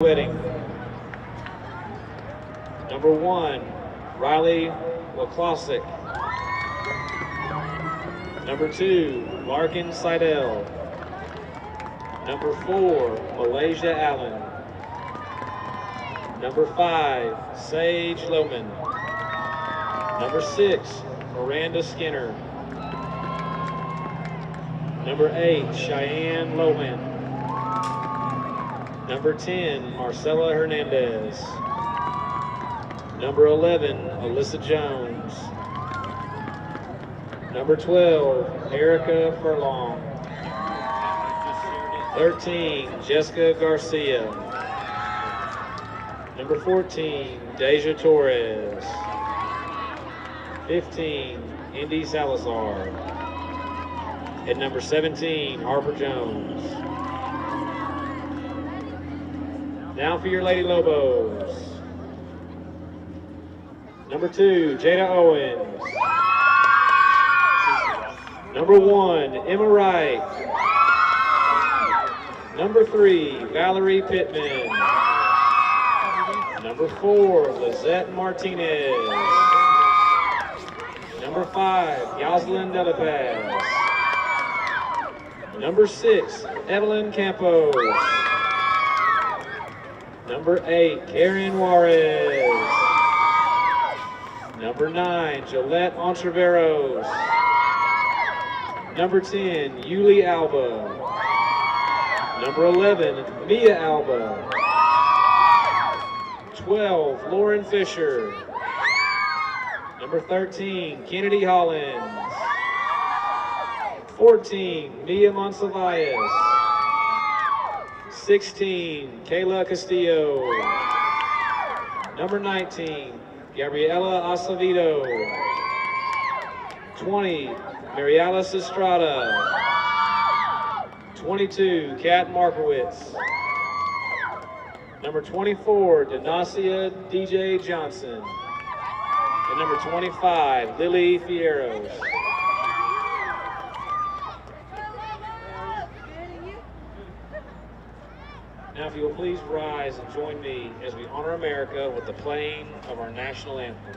Wedding. Number 1, Riley LaClassic. Number 2, Larkin Seidel. Number 4, Malaysia Allen. Number 5, Sage Lohman. Number 6, Miranda Skinner. Number 8, Cheyenne Lohan. Number 10, Marcela Hernandez. Number 11, Alyssa Jones. Number 12, Erica Furlong. 13, Jessica Garcia. Number 14, Deja Torres. 15, Indy Salazar. And number 17, Harper Jones. Now for your Lady Lobos. Number 2, Jada Owens. Number 1, Emma Wright. Number 3, Valerie Pittman. Number 4, Lizette Martinez. Number 5, Yoselin Delapaz. Number 6, Evelyn Campos. Number 8, Karen Juarez. Number 9, Gillette Entreveros. Number 10, Yuli Alba. Number 11, Mia Alba. 12, Lauren Fisher. Number 13, Kennedy Hollins. 14, Mia Monsivais. 16, Kayla Castillo. Number 19, Gabriela Acevedo. 20, Marialis Estrada. 22, Kat Markowitz. Number 24, Denasia DJ Johnson. And number 25, Lily Fierros. Now, if you will please rise and join me as we honor America with the playing of our national anthem.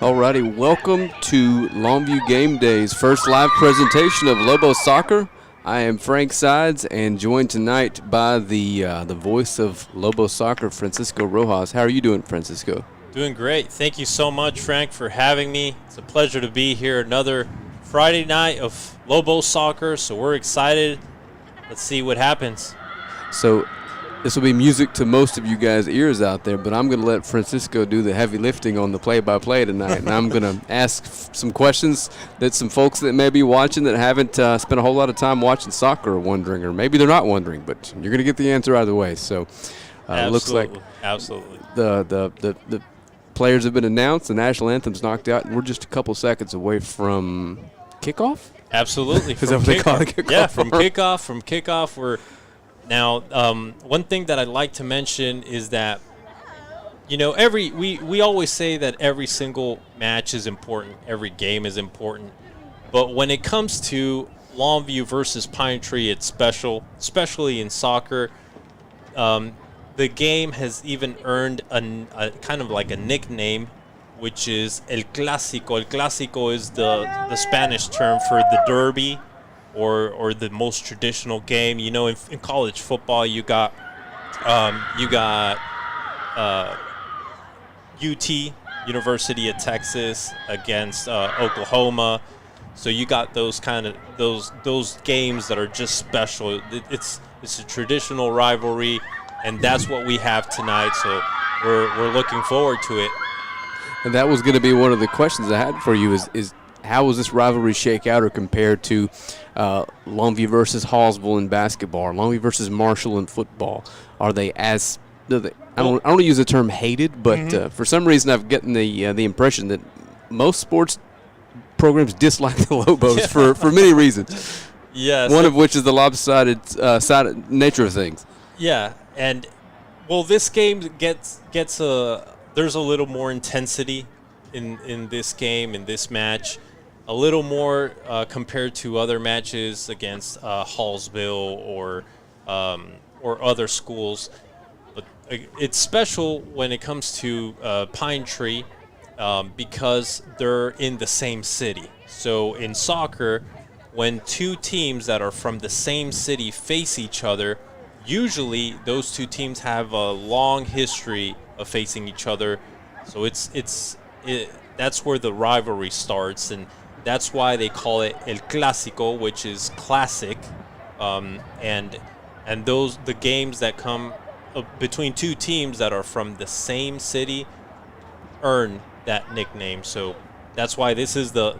Alrighty, welcome to Longview Game Day's first live presentation of Lobos Soccer. I am Frank Sides and joined tonight by the voice of Lobos Soccer, Francisco Rojas. How are you doing, Francisco? Doing great. Thank you so much, Frank, for having me. It's a pleasure to be here. Another Friday night of Lobos Soccer, so we're excited. Let's see what happens. So this will be music to most of you guys' ears out there, but I'm going to let Francisco do the heavy lifting on the play-by-play tonight, and I'm going to ask some questions that some folks that may be watching that haven't spent a whole lot of time watching soccer are wondering, or maybe they're not wondering, but you're going to get the answer either way. So looks like the players have been announced, the national anthem's knocked out, and we're just a couple seconds away from kickoff? Absolutely. Is that what they call it, kickoff? Yeah, from kickoff, we're now, one thing that I'd like to mention is that, you know, we always say that every single match is important, every game is important, but when it comes to Longview versus Pine Tree, it's special, especially in soccer. the game has even earned a kind of like a nickname, which is El Clásico. El Clásico is the Spanish term for the derby, or the most traditional game. You know, in college football, you got UT, University of Texas, against Oklahoma. So you got those kind of those games that are just special. It's a traditional rivalry, and that's what we have tonight. So we're looking forward to it. And that was going to be one of the questions I had for you is how will this rivalry shake out or compared to Longview versus Hallsville in basketball, or Longview versus Marshall in football? Are they as I don't want to use the term hated, but for some reason I've gotten the impression that most sports programs dislike the Lobos for many reasons. Yes. One of which is the lopsided nature of things. Yeah, and well, this game gets there's a little more intensity in this game, in this match, a little more compared to other matches against Hallsville or other schools. But it's special when it comes to Pine Tree because they're in the same city. So in soccer, when two teams that are from the same city face each other, usually those two teams have a long history of facing each other. So that's where the rivalry starts, and that's why they call it El Clásico, which is classic. And the games that come between two teams that are from the same city earn that nickname. So that's why this is the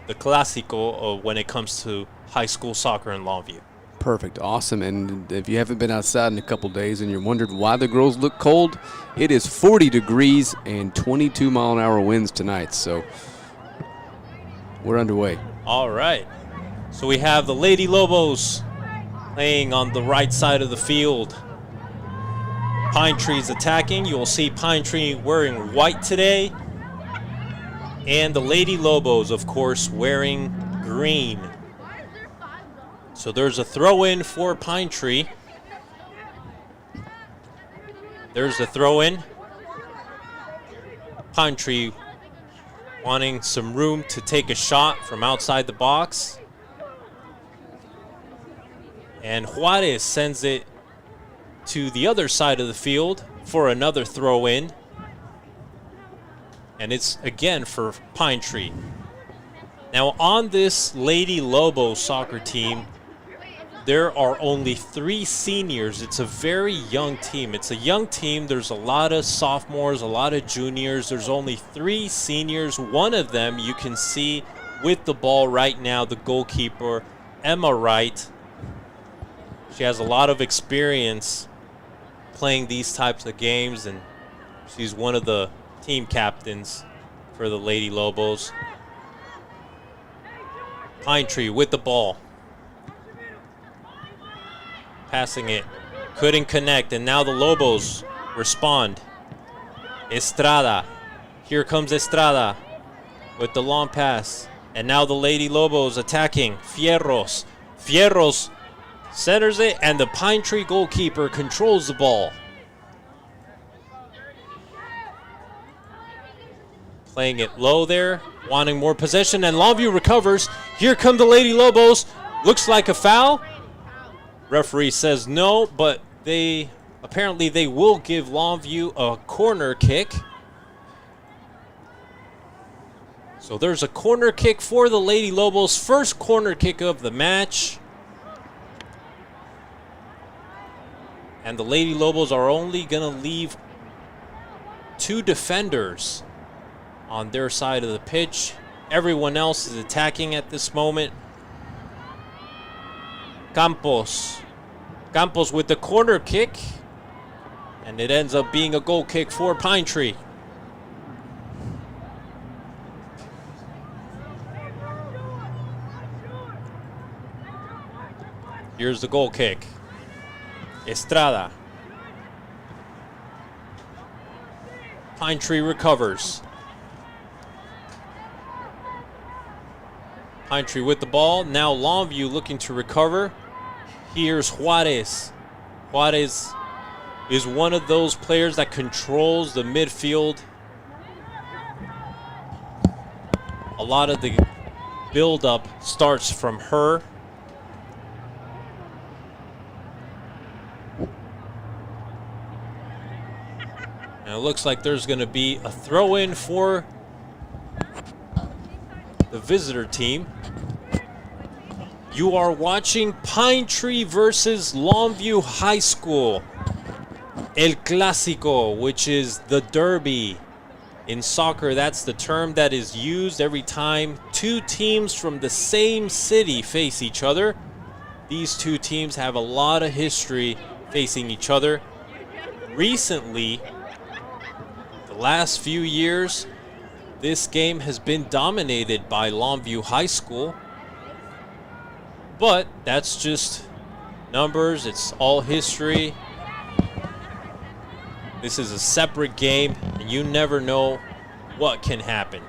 Clásico when it comes to high school soccer in Longview. Perfect. Awesome. And if you haven't been outside in a couple days and you're wondering why the girls look cold, it is 40 degrees and 22-mile-an-hour winds tonight. So we're underway. All right. So we have the Lady Lobos playing on the right side of the field. Pine Tree's attacking. You will see Pine Tree wearing white today. And the Lady Lobos, of course, wearing green. So there's a throw-in for Pine Tree. There's the throw-in. Pine Tree wanting some room to take a shot from outside the box. And Juarez sends it to the other side of the field for another throw-in. And it's again for Pine Tree. Now on this Lady Lobo soccer team, there are only 3 seniors. It's a very young team. It's a young team. There's a lot of sophomores, a lot of juniors. There's only 3 seniors. One of them you can see with the ball right now, the goalkeeper, Emma Wright. She has a lot of experience playing these types of games, and she's one of the team captains for the Lady Lobos. Pine Tree with the ball. Passing it. Couldn't connect, and now the Lobos respond. Estrada. Here comes Estrada with the long pass. And now the Lady Lobos attacking. Fierros. Fierros centers it, and the Pine Tree goalkeeper controls the ball. Playing it low there, wanting more possession, and Longview recovers. Here come the Lady Lobos. Looks like a foul. Referee says no, but apparently they will give Longview a corner kick. So there's a corner kick for the Lady Lobos, first corner kick of the match. And the Lady Lobos are only going to leave 2 defenders on their side of the pitch. Everyone else is attacking at this moment. Campos with the corner kick, and it ends up being a goal kick for Pine Tree. Here's the goal kick. Estrada. Pine Tree recovers. Pine Tree with the ball. Now Longview looking to recover. Here's Juarez. Juarez is one of those players that controls the midfield. A lot of the build-up starts from her. And it looks like there's going to be a throw-in for the visitor team. You are watching Pine Tree versus Longview High School. El Clásico, which is the derby. In soccer, that's the term that is used every time two teams from the same city face each other. These two teams have a lot of history facing each other. Recently, the last few years, this game has been dominated by Longview High School. But that's just numbers, it's all history. This is a separate game, and you never know what can happen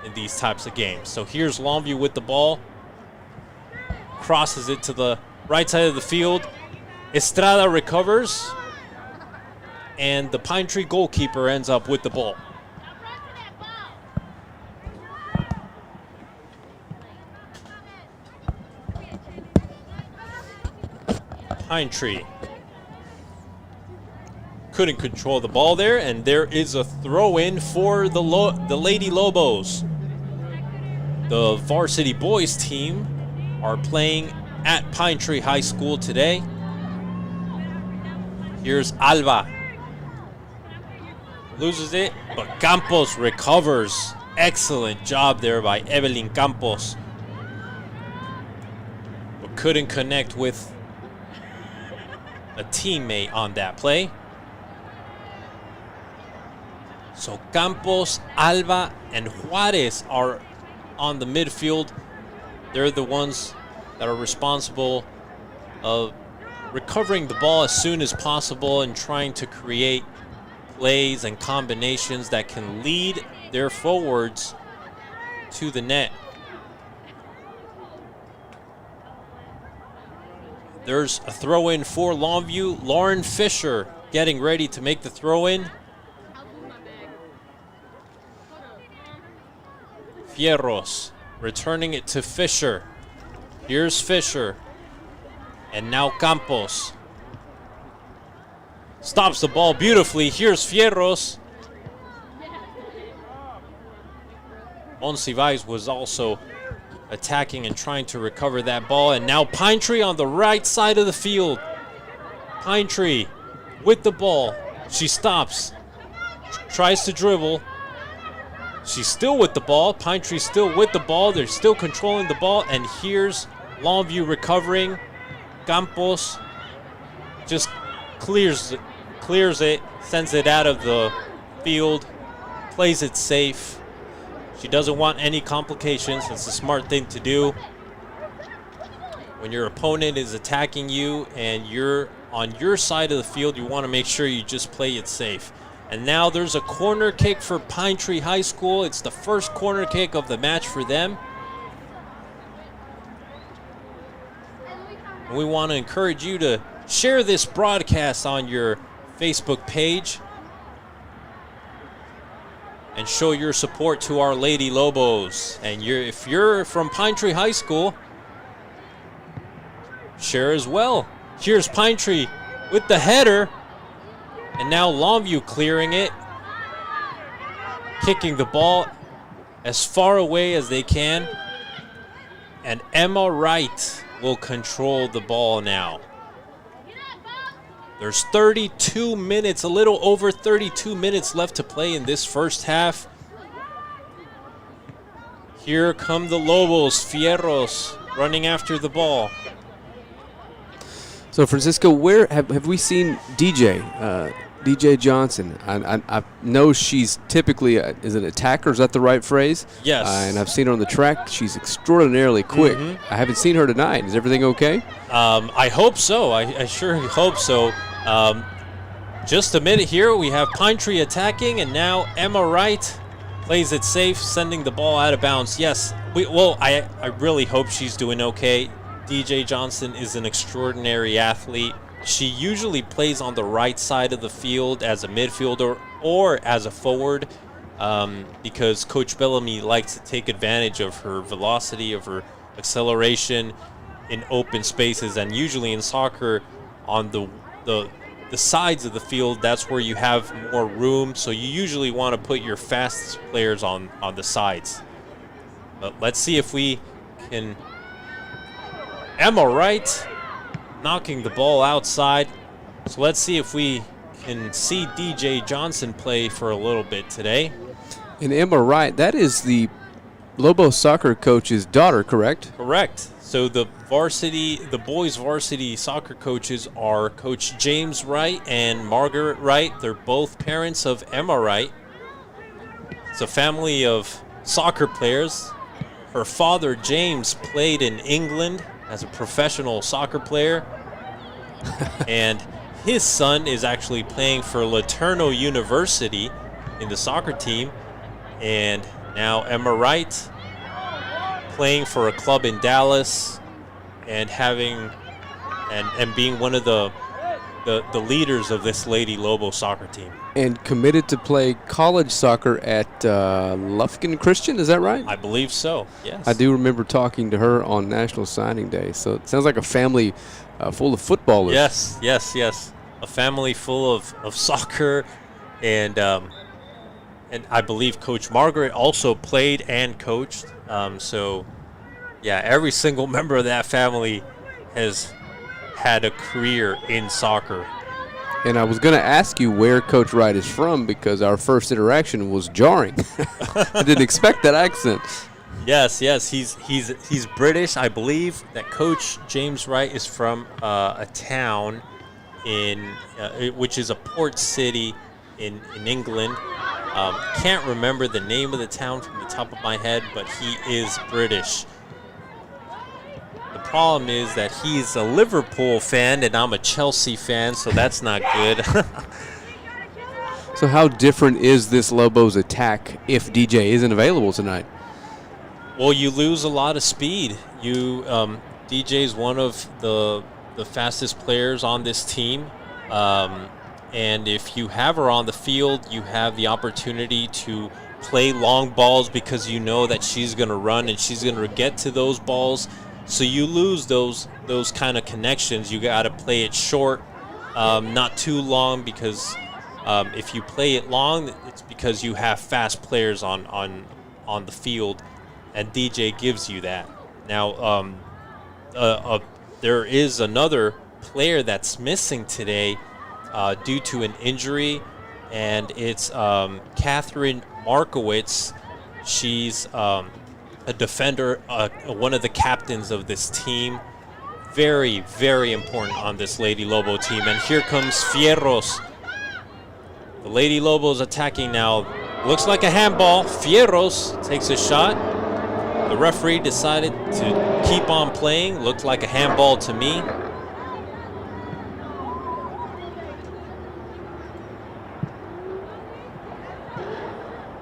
in these types of games. So here's Longview with the ball. Crosses it to the right side of the field. Estrada recovers. And the Pine Tree goalkeeper ends up with the ball. Pine Tree couldn't control the ball there, and there is a throw-in for the Lady Lobos. The varsity boys team are playing at Pine Tree High School today. Here's Alba. Loses it, but Campos recovers. Excellent job there by Evelyn Campos. But couldn't connect with a teammate on that play. So Campos, Alba, and Juarez are on the midfield. They're the ones that are responsible of recovering the ball as soon as possible and trying to create plays and combinations that can lead their forwards to the net. There's a throw-in for Longview. Lauren Fisher getting ready to make the throw-in. Fierros returning it to Fisher. Here's Fisher. And now Campos. Stops the ball beautifully. Here's Fierros. Monsiváis was also attacking and trying to recover that ball. And now Pine Tree on the right side of the field. Pine Tree with the ball. She stops. Tries to dribble. She's still with the ball. Pine Tree still with the ball. They're still controlling the ball. And here's Longview recovering. Campos just clears it, sends it out of the field, plays it safe. She doesn't want any complications. It's a smart thing to do. When your opponent is attacking you and you're on your side of the field, you want to make sure you just play it safe. And now there's a corner kick for Pine Tree High School. It's the first corner kick of the match for them. And we want to encourage you to share this broadcast on your Facebook page and show your support to our Lady Lobos. And if you're from Pine Tree High School, share as well. Here's Pine Tree with the header. And now Longview clearing it. Kicking the ball as far away as they can. And Emma Wright will control the ball now. There's 32 minutes, a little over 32 minutes left to play in this first half. Here come the Lobos, Fierros running after the ball. So, Francisco, where have we seen DJ Johnson? I know she's typically is an attacker. Is that the right phrase? Yes. And I've seen her on the track. She's extraordinarily quick. I haven't seen her tonight. Is everything okay? I hope so. I sure hope so. Just a minute here. We have Pine Tree attacking, and now Emma Wright plays it safe, sending the ball out of bounds. Yes. I really hope she's doing okay. DJ Johnson is an extraordinary athlete. She usually plays on the right side of the field as a midfielder or as a forward, because Coach Bellamy likes to take advantage of her velocity, of her acceleration in open spaces. And usually in soccer, on the sides of the field, that's where you have more room. So you usually want to put your fastest players on the sides. But let's see if we can. Emma Wright knocking the ball outside. So let's see if we can see DJ Johnson play for a little bit today. And Emma Wright, that is the Lobos soccer coach's daughter, correct? Correct. So the boys varsity soccer coaches are Coach James Wright and Margaret Wright. They're both parents of Emma Wright. It's a family of soccer players. Her father, James, played in England as a professional soccer player. And his son is actually playing for Laterno University in the soccer team. And now Emma Wright playing for a club in Dallas and being one of the leaders of this Lady Lobo soccer team. And committed to play college soccer at Lufkin Christian, is that right? I believe so, yes. I do remember talking to her on National Signing Day. So it sounds like a family full of footballers. Yes. A family full of soccer, and I believe Coach Margaret also played and coached. So, yeah, every single member of that family has had a career in soccer. And I was going to ask you where Coach Wright is from because our first interaction was jarring. I didn't expect that accent. Yes, he's British. I believe that Coach James Wright is from a town which is a port city in England. Can't remember the name of the town from the top of my head, but he is British. The problem is that he's a Liverpool fan and I'm a Chelsea fan, so that's not good. So how different is this Lobos attack if DJ isn't available tonight? Well, you lose a lot of speed. DJ's one of the fastest players on this team. And if you have her on the field, you have the opportunity to play long balls because you know that she's going to run and she's going to get to those balls. So you lose those kind of connections. You got to play it short, not too long, because if you play it long, it's because you have fast players on the field, and DJ gives you that. Now, there is another player that's missing today due to an injury, and it's Catherine Markowitz. She's a defender, one of the captains of this team. Very, very important on this Lady Lobo team. And here comes Fierros. The Lady Lobos attacking now. Looks like a handball. Fierros takes a shot. The referee decided to keep on playing. Looked like a handball to me.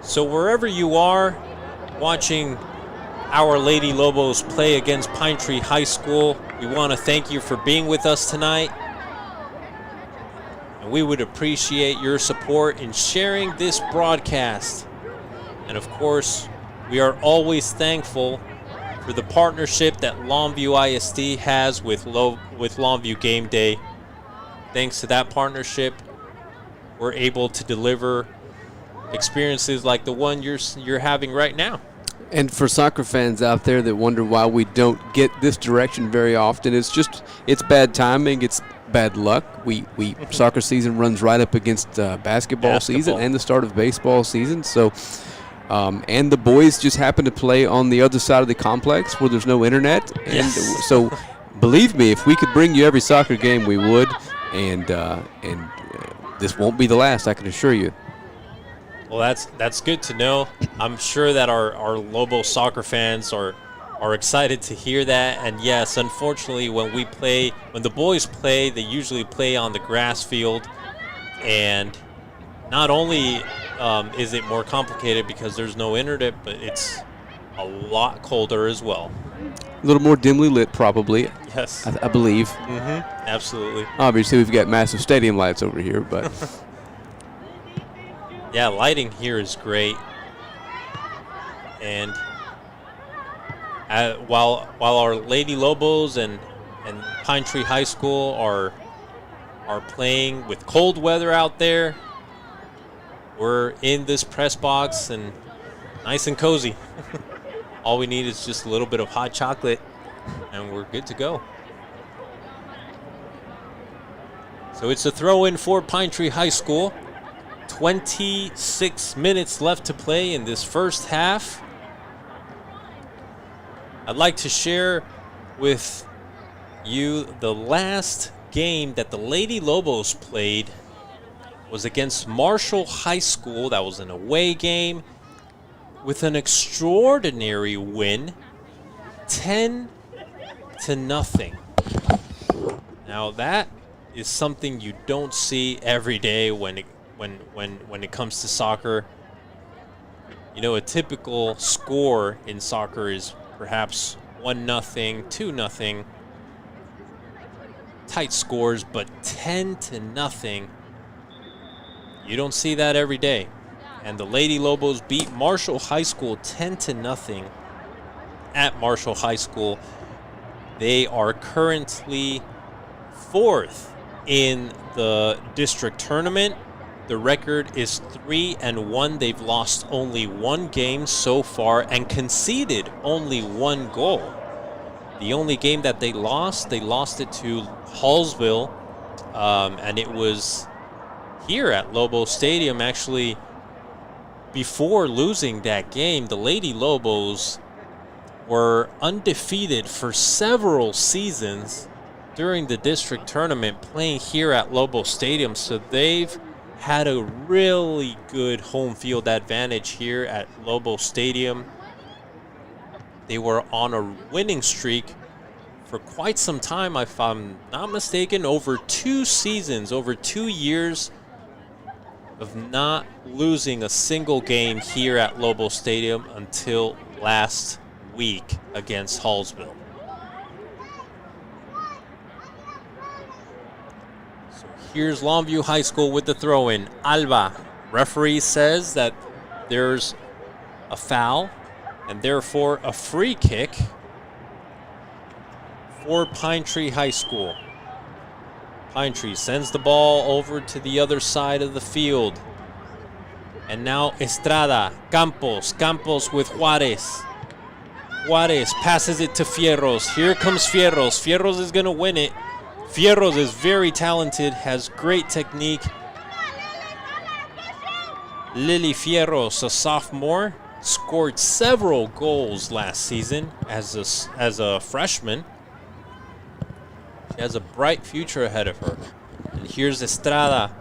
So wherever you are watching our Lady Lobos play against Pine Tree High School, we want to thank you for being with us tonight. And we would appreciate your support in sharing this broadcast. And of course, we are always thankful for the partnership that Longview ISD has with Longview Game Day. Thanks to that partnership, we're able to deliver experiences like the one you're having right now. And for soccer fans out there that wonder why we don't get this direction very often, it's bad timing, it's bad luck. Soccer season runs right up against basketball season and the start of baseball season. So, and the boys just happen to play on the other side of the complex where there's no internet. And yes. So, believe me, if we could bring you every soccer game, we would. And this won't be the last, I can assure you. Well, that's good to know. I'm sure that our Lobo soccer fans are excited to hear that. And yes, unfortunately, when the boys play, they usually play on the grass field. And not only is it more complicated because there's no internet, but it's a lot colder as well. A little more dimly lit, probably. Yes. I believe. Mm-hmm. Absolutely. Obviously, we've got massive stadium lights over here, but Yeah, lighting here is great. And while our Lady Lobos and Pine Tree High School are playing with cold weather out there, we're in this press box and nice and cozy. All we need is just a little bit of hot chocolate, and we're good to go. So it's a throw-in for Pine Tree High School. 26 minutes left to play in this first half. I'd like to share with you the last game that the Lady Lobos played was against Marshall High School. That was an away game with an extraordinary win, 10-0. Now that is something you don't see every day when it comes to soccer. You know, a typical score in soccer is perhaps 1-0, 2-0, tight scores, but 10-0. You don't see that every day. And the Lady Lobos beat Marshall High School 10-0 at Marshall High School. They are currently 4th in the district tournament. The record is 3-1. They've lost only one game so far and conceded only one goal. The only game that they lost it to Hallsville, and it was here at Lobo Stadium. Actually, before losing that game, the Lady Lobos were undefeated for several seasons during the district tournament playing here at Lobo Stadium. So they've had a really good home field advantage here at Lobo Stadium. They were on a winning streak for quite some time, if I'm not mistaken, over 2 seasons, over 2 years of not losing a single game here at Lobo Stadium until last week against Hallsville. So here's Longview High School with the throw-in. Alba, referee says that there's a foul and therefore a free kick for Pine Tree High School. Pine Tree sends the ball over to the other side of the field. And now Estrada, Campos with Juarez. Juarez passes it to Fierros. Here comes Fierros. Fierros is going to win it. Fierros is very talented, has great technique. Lily Fierros, a sophomore, scored several goals last season as a freshman. She has a bright future ahead of her. And here's Estrada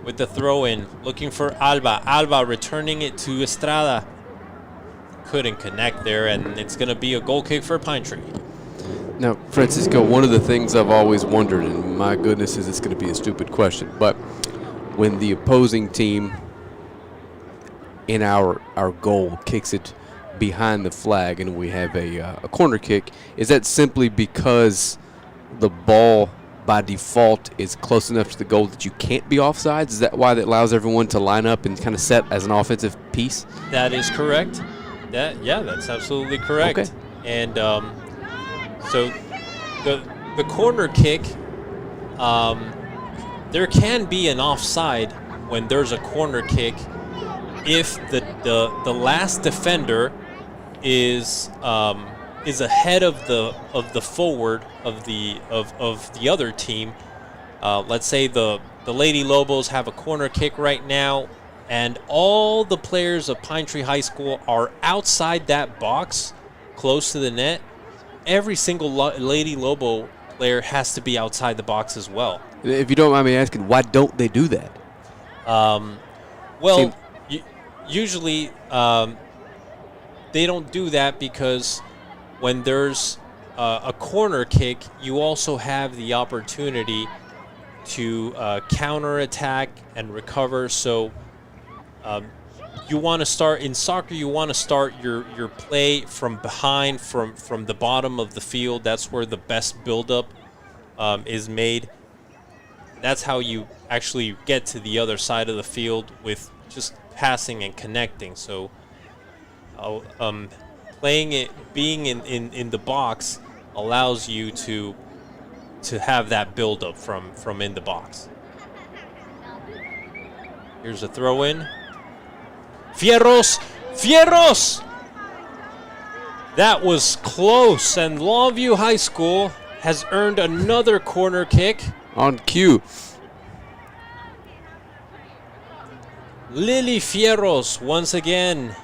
with the throw-in, looking for Alba. Alba returning it to Estrada. Couldn't connect there, and it's going to be a goal kick for Pine Tree. Now, Francisco, one of the things I've always wondered, and my goodness is it's going to be a stupid question, but when the opposing team in our goal kicks it behind the flag and we have a corner kick, is that simply because the ball by default is close enough to the goal that you can't be offsides? Is that why that allows everyone to line up and kind of set as an offensive piece? That is correct. That's absolutely correct. Okay. And so the corner kick, there can be an offside when there's a corner kick if the last defender is ahead of the forward of the other team. Let's say the Lady Lobos have a corner kick right now, and all the players of Pine Tree High School are outside that box, close to the net. Every single Lady Lobo player has to be outside the box as well. If you don't mind me asking, why don't they do that? Usually they don't do that because when there's a corner kick, you also have the opportunity to counterattack and recover. So you want to start in soccer. You want to start your play from behind, from the bottom of the field. That's where the best buildup is made. That's how you actually get to the other side of the field with just passing and connecting. So, playing it, being in the box, allows you to have that buildup from in the box. Here's a throw in. Fierros! Fierros! That was close, and Longview High School has earned another corner kick. On cue. Lily Fierros, once again,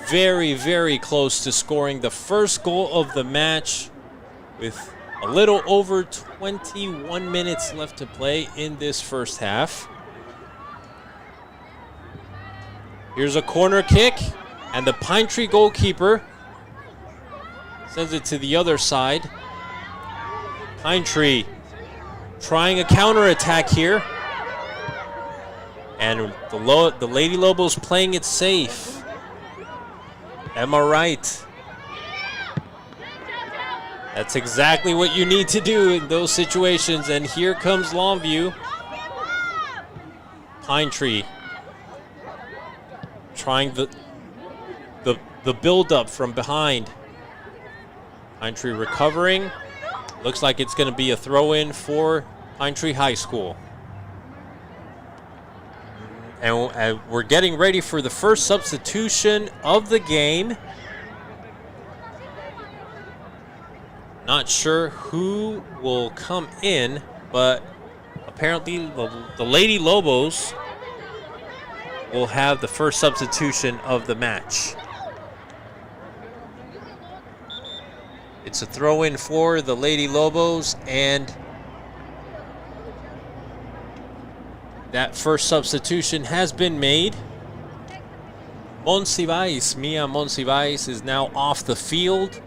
very, very close to scoring the first goal of the match with a little over 21 minutes left to play in this first half. Here's a corner kick, and the Pine Tree goalkeeper sends it to the other side. Pine Tree trying a counterattack here. And the Lady Lobos playing it safe. Am I right? That's exactly what you need to do in those situations. And here comes Longview. Pine Tree trying the build-up from behind. Pine Tree recovering. Looks like it's going to be a throw-in for Pine Tree High School. And we're getting ready for the first substitution of the game. Not sure who will come in, but apparently the Lady Lobos will have the first substitution of the match. It's a throw-in for the Lady Lobos, and that first substitution has been made. Monsiváis, Mia Monsiváis, is now off the field.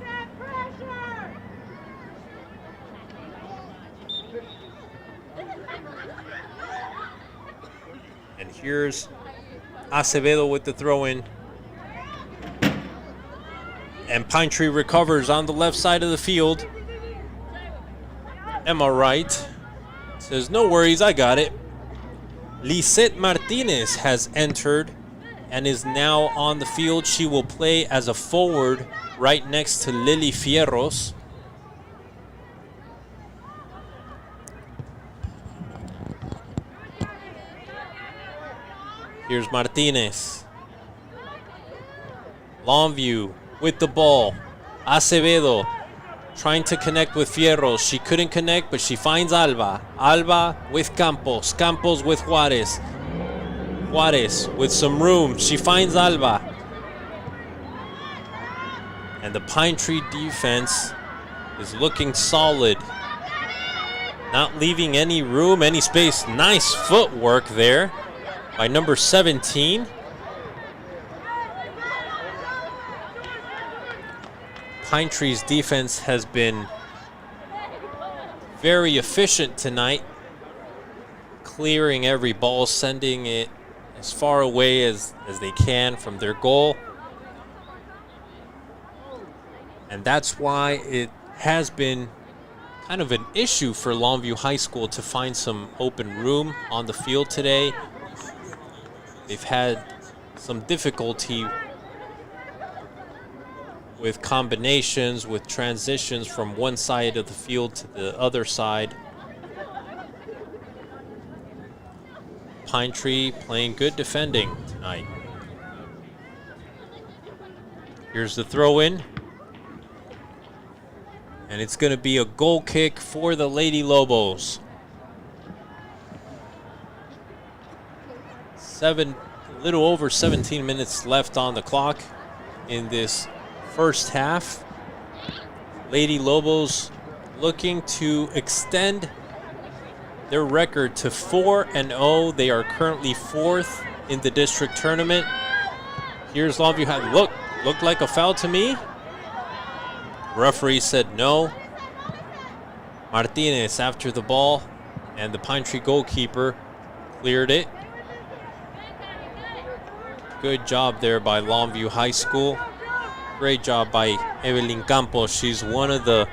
And here's Acevedo with the throw-in. And Pine Tree recovers on the left side of the field. Am I right? Says, no worries, I got it. Lisette Martinez has entered and is now on the field. She will play as a forward right next to Lily Fierros. Here's Martinez. Longview with the ball. Acevedo trying to connect with Fierros. She couldn't connect, but she finds Alba. Alba with Campos. Campos with Juarez. Juarez with some room. She finds Alba. And the Pine Tree defense is looking solid. Not leaving any room, any space. Nice footwork there by number 17. Pine Tree's defense has been very efficient tonight, clearing every ball, sending it as far away as they can from their goal. And that's why it has been kind of an issue for Longview High School to find some open room on the field today. They've had some difficulty with combinations, with transitions from one side of the field to the other side. Pine Tree playing good defending tonight. Here's the throw-in. And it's going to be a goal kick for the Lady Lobos. A little over 17 minutes left on the clock in this first half. Lady Lobos looking to extend their record to 4-0. They are currently 4th in the district tournament. Here's Longview High. Looked like a foul to me. Referee said no. Martinez after the ball, and the Pine Tree goalkeeper cleared it. Good job there by Longview High School. Great job by Evelyn Campos. She's one of the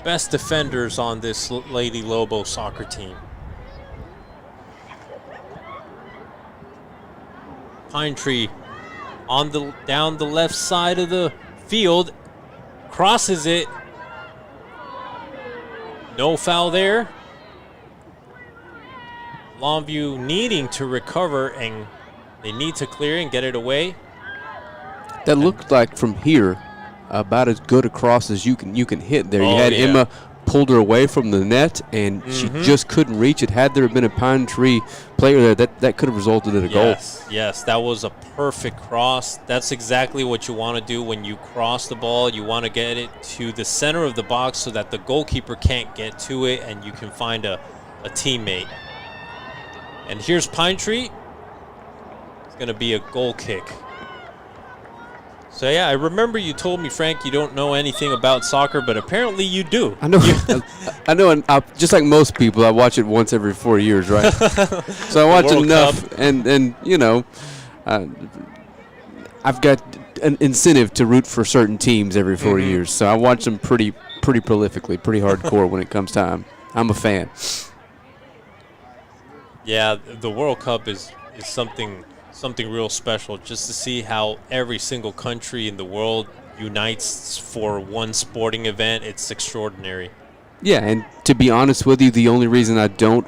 best defenders on this Lady Lobo soccer team. Pine Tree down the left side of the field, crosses it. No foul there. Longview needing to recover, and they need to clear and get it away. That looked like from here about as good a cross as you can hit there. Oh, you had yeah. Emma pulled her away from the net, and she just couldn't reach it. Had there been a Pine Tree player there, that could have resulted in a goal. Yes, that was a perfect cross. That's exactly what you want to do when you cross the ball. You want to get it to the center of the box so that the goalkeeper can't get to it and you can find a teammate. And here's Pine Tree. It's going to be a goal kick. So, yeah, I remember you told me, Frank, you don't know anything about soccer, but apparently you do. I know. I know. And just like most people, I watch it once every 4 years, right? So I watch it enough, and you know, I've got an incentive to root for certain teams every 4 years. So I watch them pretty prolifically, pretty hardcore when it comes time. I'm a fan. Yeah, the World Cup is something real special, just to see how every single country in the world unites for one sporting event. It's extraordinary. Yeah, and to be honest with you, the only reason I don't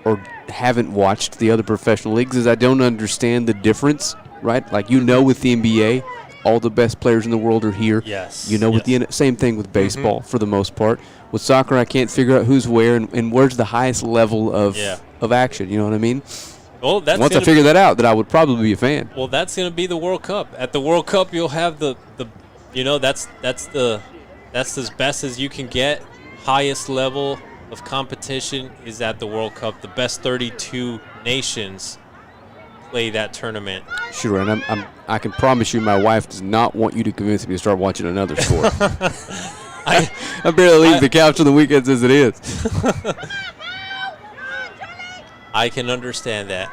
or haven't watched the other professional leagues is I don't understand the difference, right? Like, you know, with the NBA, all the best players in the world are here. Yes. You know, with the same thing with baseball for the most part. With soccer, I can't figure out who's where and where's the highest level of action. You know what I mean? Well, once I figure that out, then I would probably be a fan. Well, that's going to be the World Cup. At the World Cup, you'll have the that's as best as you can get. Highest level of competition is at the World Cup. The best 32 nations play that tournament. Sure, and I can promise you, my wife does not want you to convince me to start watching another sport. I barely leave the couch on the weekends as it is. I can understand that.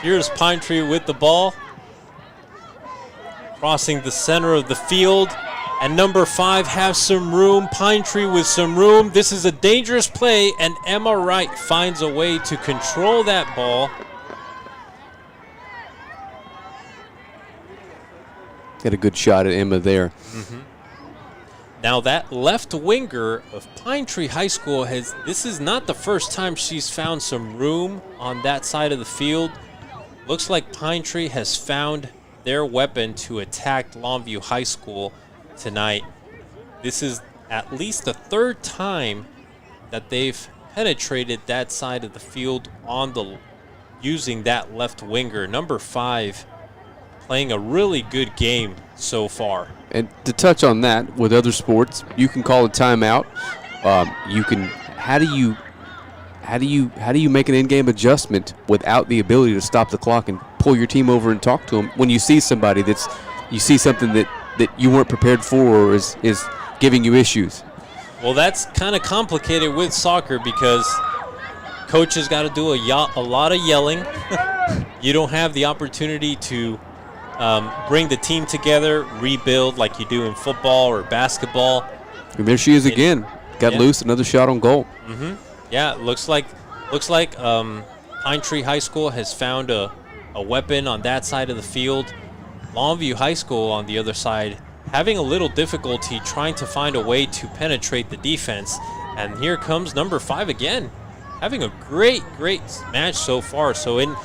Here's Pine Tree with the ball. Crossing the center of the field. And number 5 has some room. Pine Tree with some room. This is a dangerous play, and Emma Wright finds a way to control that ball. Got a good shot at Emma there. Now that left winger of Pine Tree High School this is not the first time she's found some room on that side of the field. Looks like Pine Tree has found their weapon to attack Longview High School tonight. This is at least the third time that they've penetrated that side of the field using that left winger. Number 5 playing a really good game so far. And to touch on that, with other sports, you can call a timeout. How do you make an in-game adjustment without the ability to stop the clock and pull your team over and talk to them when you see somebody you see something that you weren't prepared for or is giving you issues? Well, that's kind of complicated with soccer because coaches got to do a lot of yelling. You don't have the opportunity to bring the team together, rebuild like you do in football or basketball. And there she is again. Got loose, another shot on goal. Yeah, it looks like Pine Tree High School has found a weapon on that side of the field. Longview High School on the other side having a little difficulty trying to find a way to penetrate the defense. And here comes number 5 again, having a great match so far. So in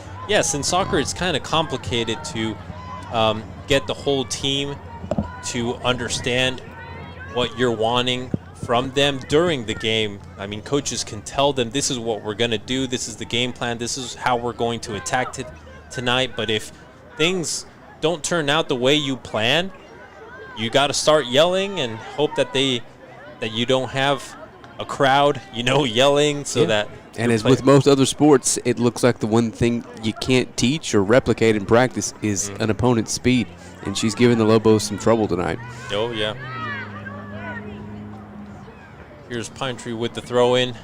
soccer it's kind of complicated to get the whole team to understand what you're wanting from them during the game. I mean, coaches can tell them this is what we're going to do, this is the game plan, this is how we're going to attack tonight. But if things don't turn out the way you plan, you got to start yelling and hope that you don't have a crowd, yelling so that. And as with most other sports, it looks like the one thing you can't teach or replicate in practice is an opponent's speed. And she's giving the Lobos some trouble tonight. Oh, yeah. Here's Pine Tree with the throw-in.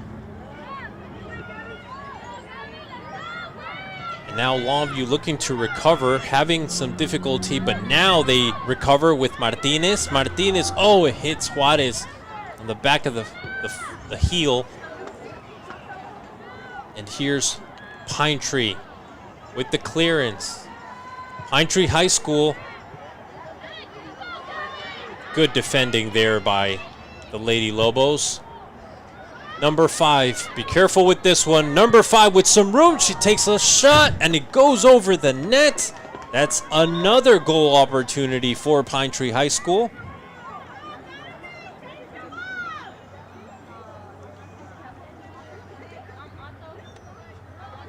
And Now Longview looking to recover, having some difficulty, but now they recover with Martinez. Martinez, oh, it hits Juarez on the back of the heel. And here's Pine Tree with the clearance. Pine Tree High School. Good defending there by the Lady Lobos. Number 5, be careful with this one. Number 5 with some room. She takes a shot and it goes over the net. That's another goal opportunity for Pine Tree High School.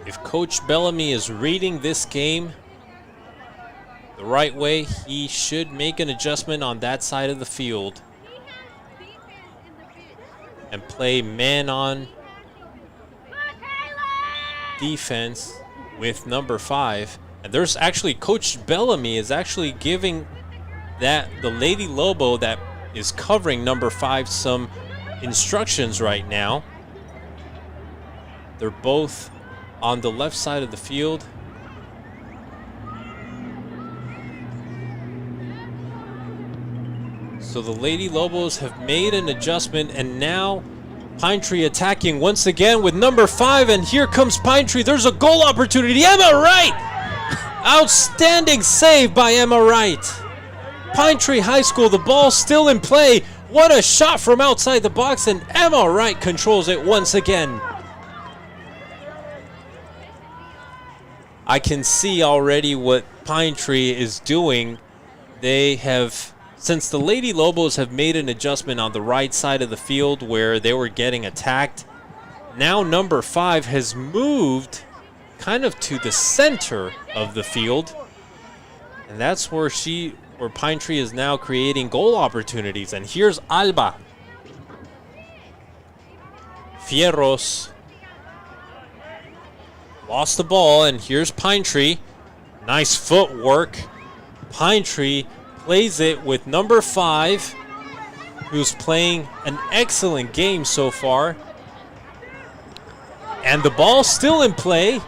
If Coach Bellamy is reading this game the right way, he should make an adjustment on that side of the field and play man-on defense with number 5. And there's actually, Coach Bellamy is actually giving the Lady Lobo that is covering number 5 some instructions right now. They're both on the left side of the field. So the Lady Lobos have made an adjustment, and now Pine Tree attacking once again with number 5, and here comes Pine Tree. There's a goal opportunity. Emma Wright! Outstanding save by Emma Wright. Pine Tree High School, the ball still in play. What a shot from outside the box, and Emma Wright controls it once again. I can see already what Pine Tree is doing. They have, since the Lady Lobos have made an adjustment on the right side of the field where they were getting attacked, now number 5 has moved kind of to the center of the field. And that's where Pine Tree is now creating goal opportunities. And here's Alba. Fierros lost the ball, and here's Pine Tree. Nice footwork. Pine Tree plays it with number 5, who's playing an excellent game so far. And the ball's still in play.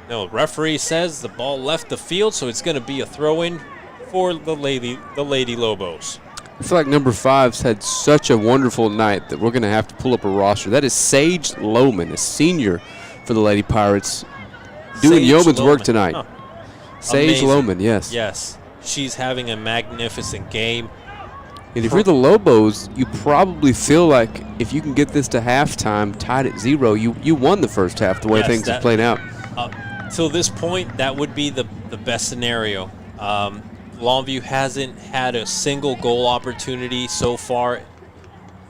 No, referee says the ball left the field, so it's going to be a throw-in for the Lady Lobos. I feel like number 5's had such a wonderful night that we're going to have to pull up a roster. That is Sage Lohman, a senior for the Lady Pirates, doing yeoman's work tonight. Huh. Sage Amazing. Lohman, yes. Yes, she's having a magnificent game. And if you're the Lobos, you probably feel like if you can get this to halftime tied at 0, you won the first half the way things have played out. Till this point, that would be the best scenario. Longview hasn't had a single goal opportunity so far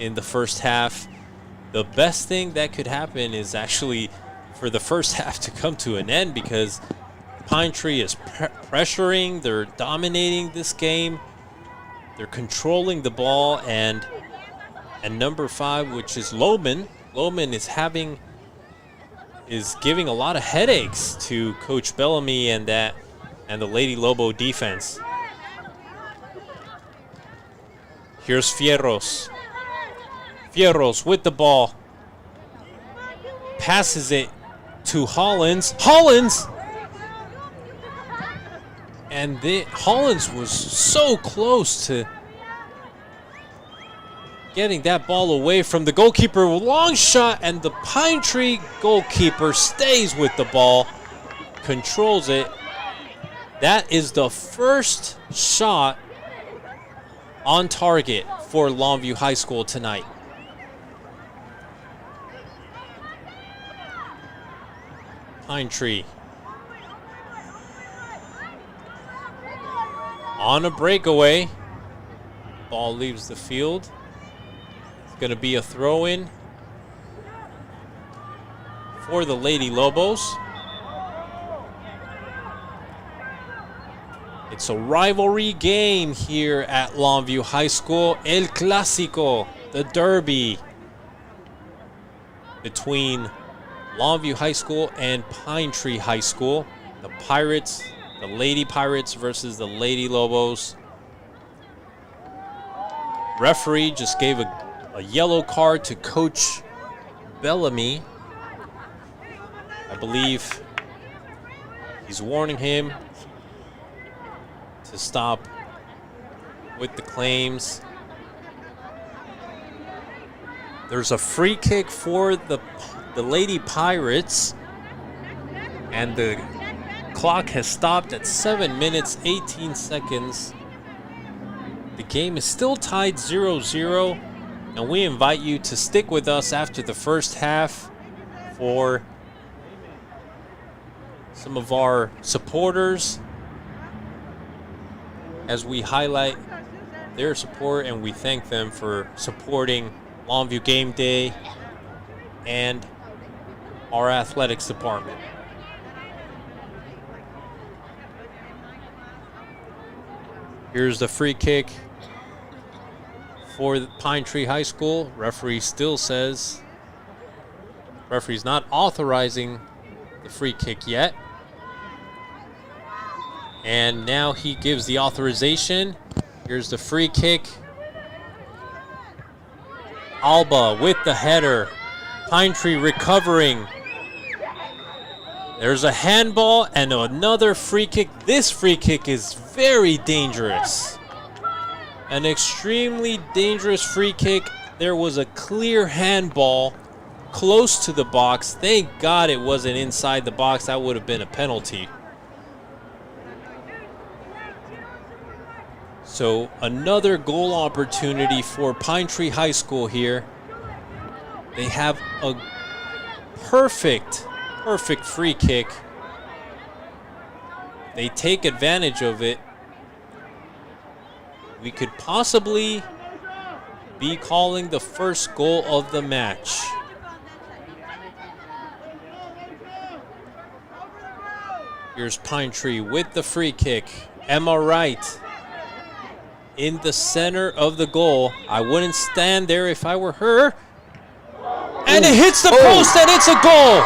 in the first half. The best thing that could happen is actually for the first half to come to an end, because Pine Tree is pressuring, they're dominating this game, they're controlling the ball, and number 5, which is Lohman is giving a lot of headaches to Coach Bellamy and the Lady Lobo defense. Here's Fierros. Fierros with the ball. Passes it to Hollins. Hollins! And Hollins was so close to getting that ball away from the goalkeeper. Long shot, and the Pine Tree goalkeeper stays with the ball, controls it. That is the first shot on target for Longview High School tonight. Pine Tree on a breakaway. Ball leaves the field. It's going to be a throw-in for the Lady Lobos. It's a rivalry game here at Longview High School. El Clásico, the derby between Longview High School and Pine Tree High School. The Pirates, the Lady Pirates versus the Lady Lobos. Referee just gave a yellow card to Coach Bellamy. I believe He's warning him to stop with the claims. There's a free kick for the Lady Pirates, and the clock has stopped at 7 minutes, 18 seconds. The game is still tied 0-0, and we invite you to stick with us after the first half for some of our supporters as we highlight their support, and we thank them for supporting Longview Game Day and our athletics department. Here's the free kick for Pine Tree High School. Referee still says referee's not authorizing the free kick yet. And now he gives the authorization. Here's the free kick. Alba with the header. Pine Tree recovering. There's a handball and another free kick. This free kick is very dangerous. An extremely dangerous free kick. There was a clear handball close to the box. Thank God it wasn't inside the box. That would have been a penalty. So another goal opportunity for Pine Tree High School here. They have a perfect free kick. They take advantage of it. We could possibly be calling the first goal of the match. Here's Pine Tree with the free kick. Emma Wright in the center of the goal. I wouldn't stand there if I were her. And it hits the post, and it's a goal.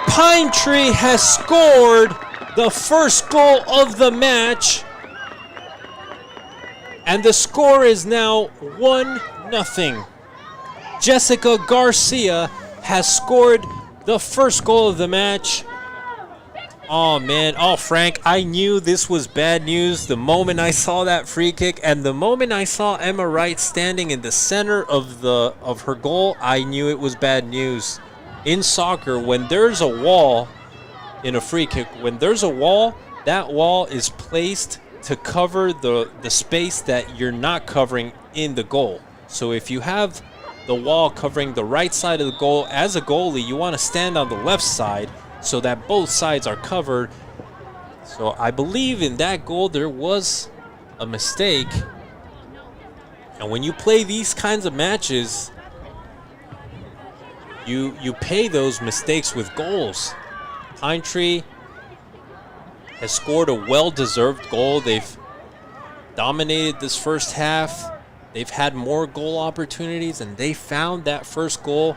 Pine Tree has scored the first goal of the match. And the score is now 1-0. Jessica Garcia has scored the first goal of the match. Oh, man. Oh, Frank, I knew this was bad news the moment I saw that free kick, and the moment I saw Emma Wright standing in the center of her goal, I knew it was bad news. In soccer, when there's a wall in a free kick, when there's a wall, that wall is placed to cover the space that you're not covering in the goal. So if you have the wall covering the right side of the goal, as a goalie, you want to stand on the left side so that both sides are covered. So I believe in that goal there was a mistake. And when you play these kinds of matches, you pay those mistakes with goals. Pine Tree has scored a well-deserved goal. They've dominated this first half. They've had more goal opportunities, and they found that first goal,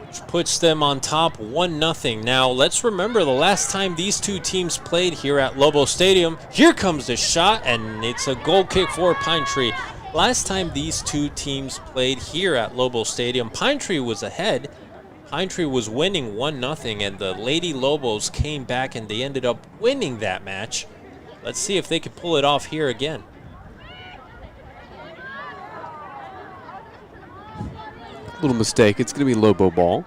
which puts them on top 1-0. Now, let's remember the last time these two teams played here at Lobo Stadium. Here comes the shot, and it's a goal kick for Pine Tree. Last time these two teams played here at Lobo Stadium, Pine Tree was ahead. Pine Tree was winning 1-0, and the Lady Lobos came back, and they ended up winning that match. Let's see if they can pull it off here again. Little mistake. It's going to be Lobo ball.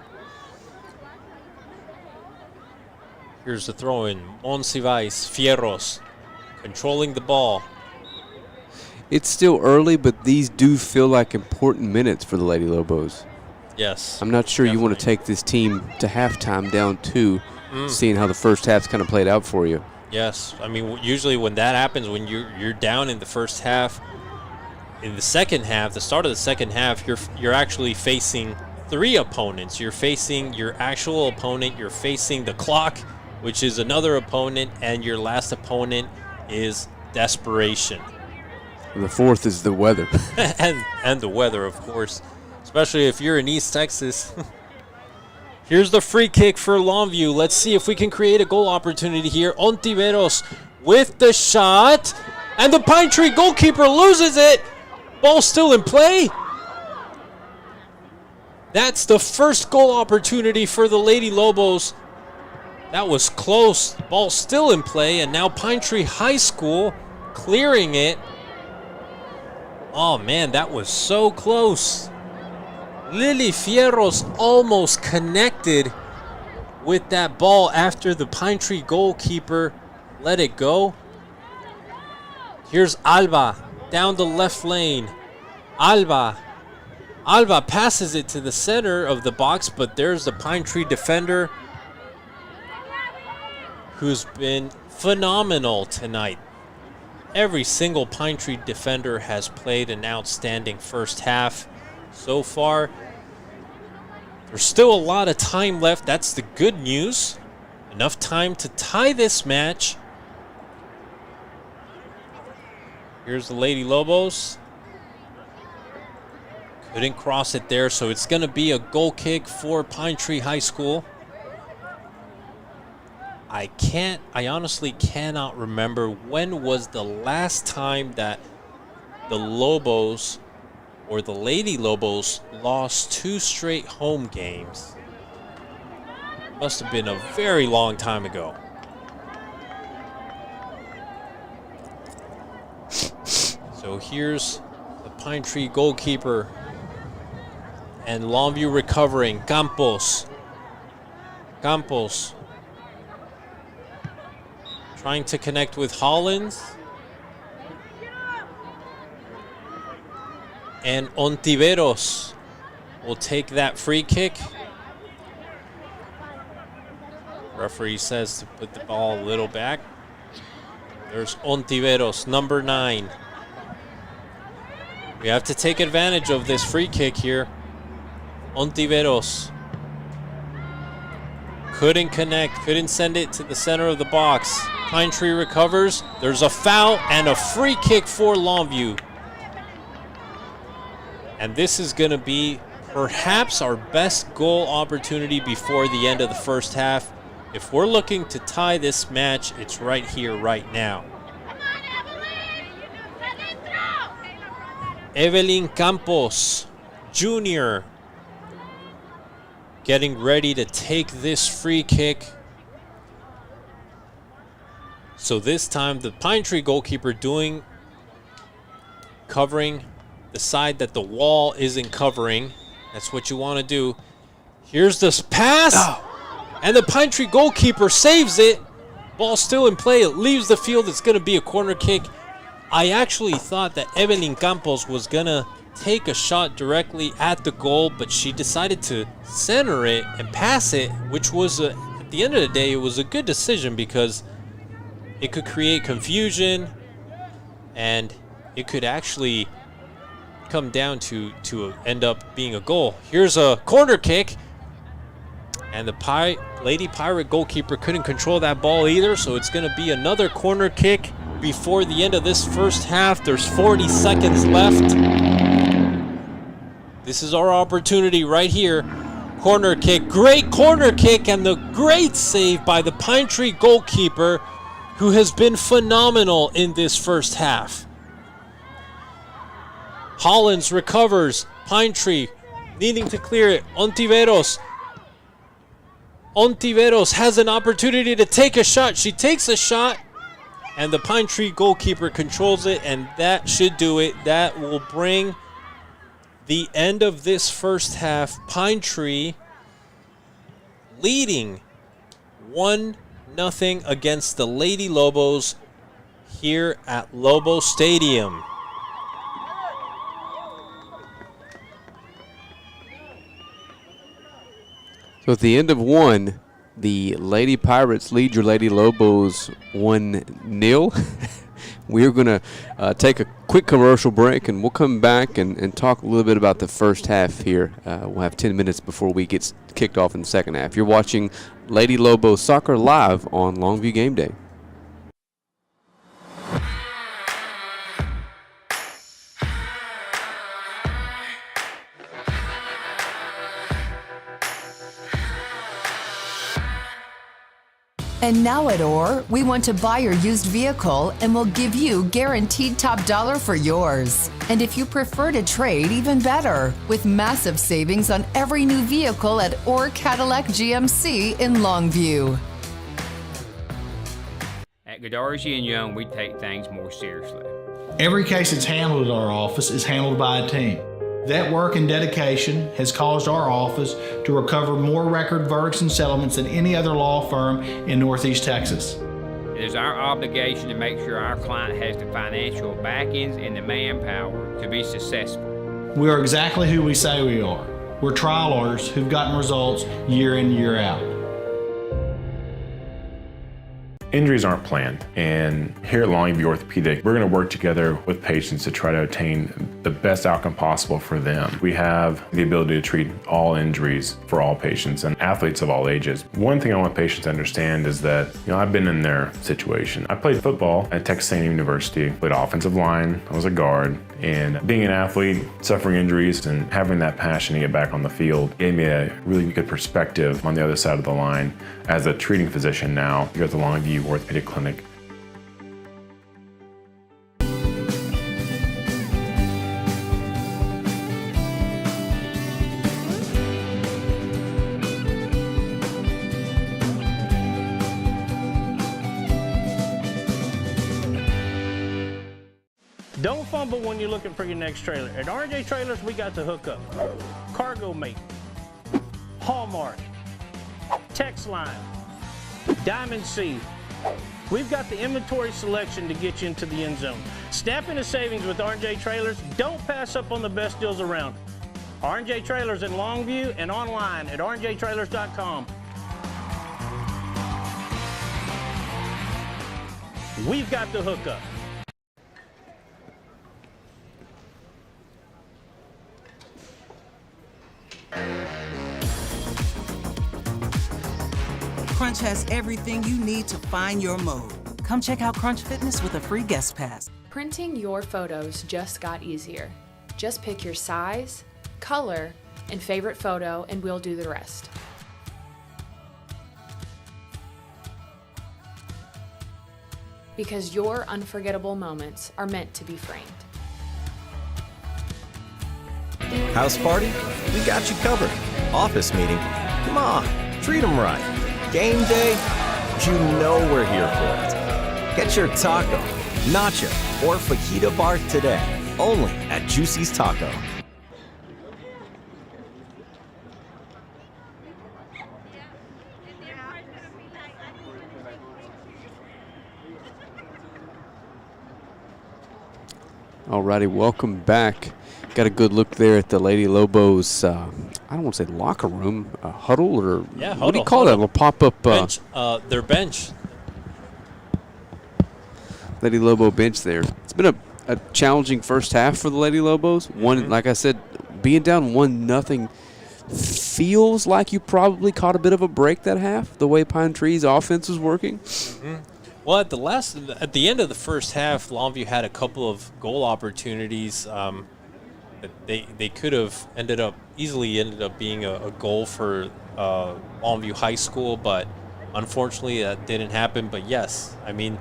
Here's the throw in. Monsivais, Fierros, controlling the ball. It's still early, but these do feel like important minutes for the Lady Lobos. Yes. I'm not sure definitely. you want to take this team to halftime down 2, seeing how the first half's kind of played out for you. Yes. I mean, usually when that happens, when you're down in the first half, in the second half, the start of the second half, you're actually facing 3 opponents. You're facing your actual opponent, you're facing the clock, which is another opponent, and your last opponent is desperation. And the fourth is the weather. and the weather, of course, especially if you're in East Texas. Here's the free kick for Longview. Let's see if we can create a goal opportunity here. Ontiveros with the shot, and the Pine Tree goalkeeper loses it. Ball still in play. That's the first goal opportunity for the Lady Lobos. That was close. Ball still in play, and now Pine Tree High School clearing it. Oh man, that was so close. Lily Fierros almost connected with that ball after the Pine Tree goalkeeper let it go. Here's Alba down the left lane. Alba passes it to the center of the box, but there's the Pine Tree defender who's been phenomenal tonight. Every single Pine Tree defender has played an outstanding first half so far. There's still a lot of time left. That's the good news. Enough time to tie this match. Here's the Lady Lobos. Couldn't cross it there, so it's going to be a goal kick for Pine Tree High School. I honestly cannot remember when was the last time that the Lobos or the Lady Lobos lost 2 straight home games. Must have been a very long time ago. So here's the Pine Tree goalkeeper and Longview recovering. Campos trying to connect with Hollins. And Ontiveros will take that free kick. Referee says to put the ball a little back. There's Ontiveros, number 9. We have to take advantage of this free kick here. Ontiveros couldn't connect, couldn't send it to the center of the box. Pine Tree recovers. There's a foul and a free kick for Longview. And this is going to be perhaps our best goal opportunity before the end of the first half. If we're looking to tie this match, it's right here, right now. Evelyn Campos Jr. getting ready to take this free kick. So this time the Pine Tree goalkeeper covering the side that the wall isn't covering. That's what you want to do. Here's this pass. And the Pine Tree goalkeeper saves it. Ball still in play. It leaves the field. It's going to be a corner kick. I actually thought that Evelyn Campos was going to take a shot directly at the goal, but she decided to center it and pass it, which was, at the end of the day, it was a good decision because it could create confusion and it could actually come down to end up being a goal. Here's a corner kick, and the Lady Pirate goalkeeper couldn't control that ball either, so it's going to be another corner kick before the end of this first half. There's 40 seconds left. This is our opportunity right here. Corner kick, great corner kick, and the great save by the Pine Tree goalkeeper, who has been phenomenal in this first half. Hollins recovers. Pine Tree needing to clear it. Ontiveros has an opportunity to take a shot. She takes a shot, and the Pine Tree goalkeeper controls it, and that should do it. That will bring the end of this first half. Pine Tree leading 1-0 against the Lady Lobos here at Lobo Stadium. So at the end of 1, the Lady Pirates lead your Lady Lobos 1-0. We're going to take a quick commercial break, and we'll come back and talk a little bit about the first half here. We'll have 10 minutes before we get kicked off in the second half. You're watching Lady Lobos Soccer live on Longview Game Day. And now at OR, we want to buy your used vehicle and we'll give you guaranteed top dollar for yours. And if you prefer to trade, even better, with massive savings on every new vehicle at OR Cadillac GMC in Longview. At Godarzi and Young, we take things more seriously. Every case that's handled at our office is handled by a team. That work and dedication has caused our office to recover more record verdicts and settlements than any other law firm in Northeast Texas. It is our obligation to make sure our client has the financial backings and the manpower to be successful. We are exactly who we say we are. We're trial lawyers who've gotten results year in, year out. Injuries aren't planned, and here at Longview Orthopedic, we're going to work together with patients to try to obtain the best outcome possible for them. We have the ability to treat all injuries for all patients and athletes of all ages. One thing I want patients to understand is that, I've been in their situation. I played football at Texas A&M University, played offensive line, I was a guard, and being an athlete, suffering injuries, and having that passion to get back on the field gave me a really good perspective on the other side of the line as a treating physician now here at the Longview Orthopedic Clinic. Don't fumble when you're looking for your next trailer. At R&J Trailers, we got the hookup. Cargo Mate, Hallmark, Text Line, Diamond C. We've got the inventory selection to get you into the end zone. Snap into savings with R&J Trailers. Don't pass up on the best deals around. R&J Trailers in Longview and online at rnjtrailers.com. We've got the hookup. Crunch has everything you need to find your mode. Come check out Crunch Fitness with a free guest pass. Printing your photos just got easier. Just pick your size, color, and favorite photo, and we'll do the rest. Because your unforgettable moments are meant to be framed. House party? We got you covered. Office meeting? Come on, treat them right. Game day? You know we're here for it. Get your taco, nacho, or fajita bar today, only at Juicy's Taco. Alrighty, welcome back. Got a good look there at the Lady Lobos, I don't want to say locker room, huddle, or what do you call that? A little pop-up bench. Their bench. Lady Lobo bench there. It's been a challenging first half for the Lady Lobos. One, like I said, being down 1-0 feels like you probably caught a bit of a break that half, the way Pine Tree's offense was working. Well, at the end of the first half, Longview had a couple of goal opportunities. They could have easily ended up being a goal for Longview High School, but unfortunately that didn't happen. But yes, I mean,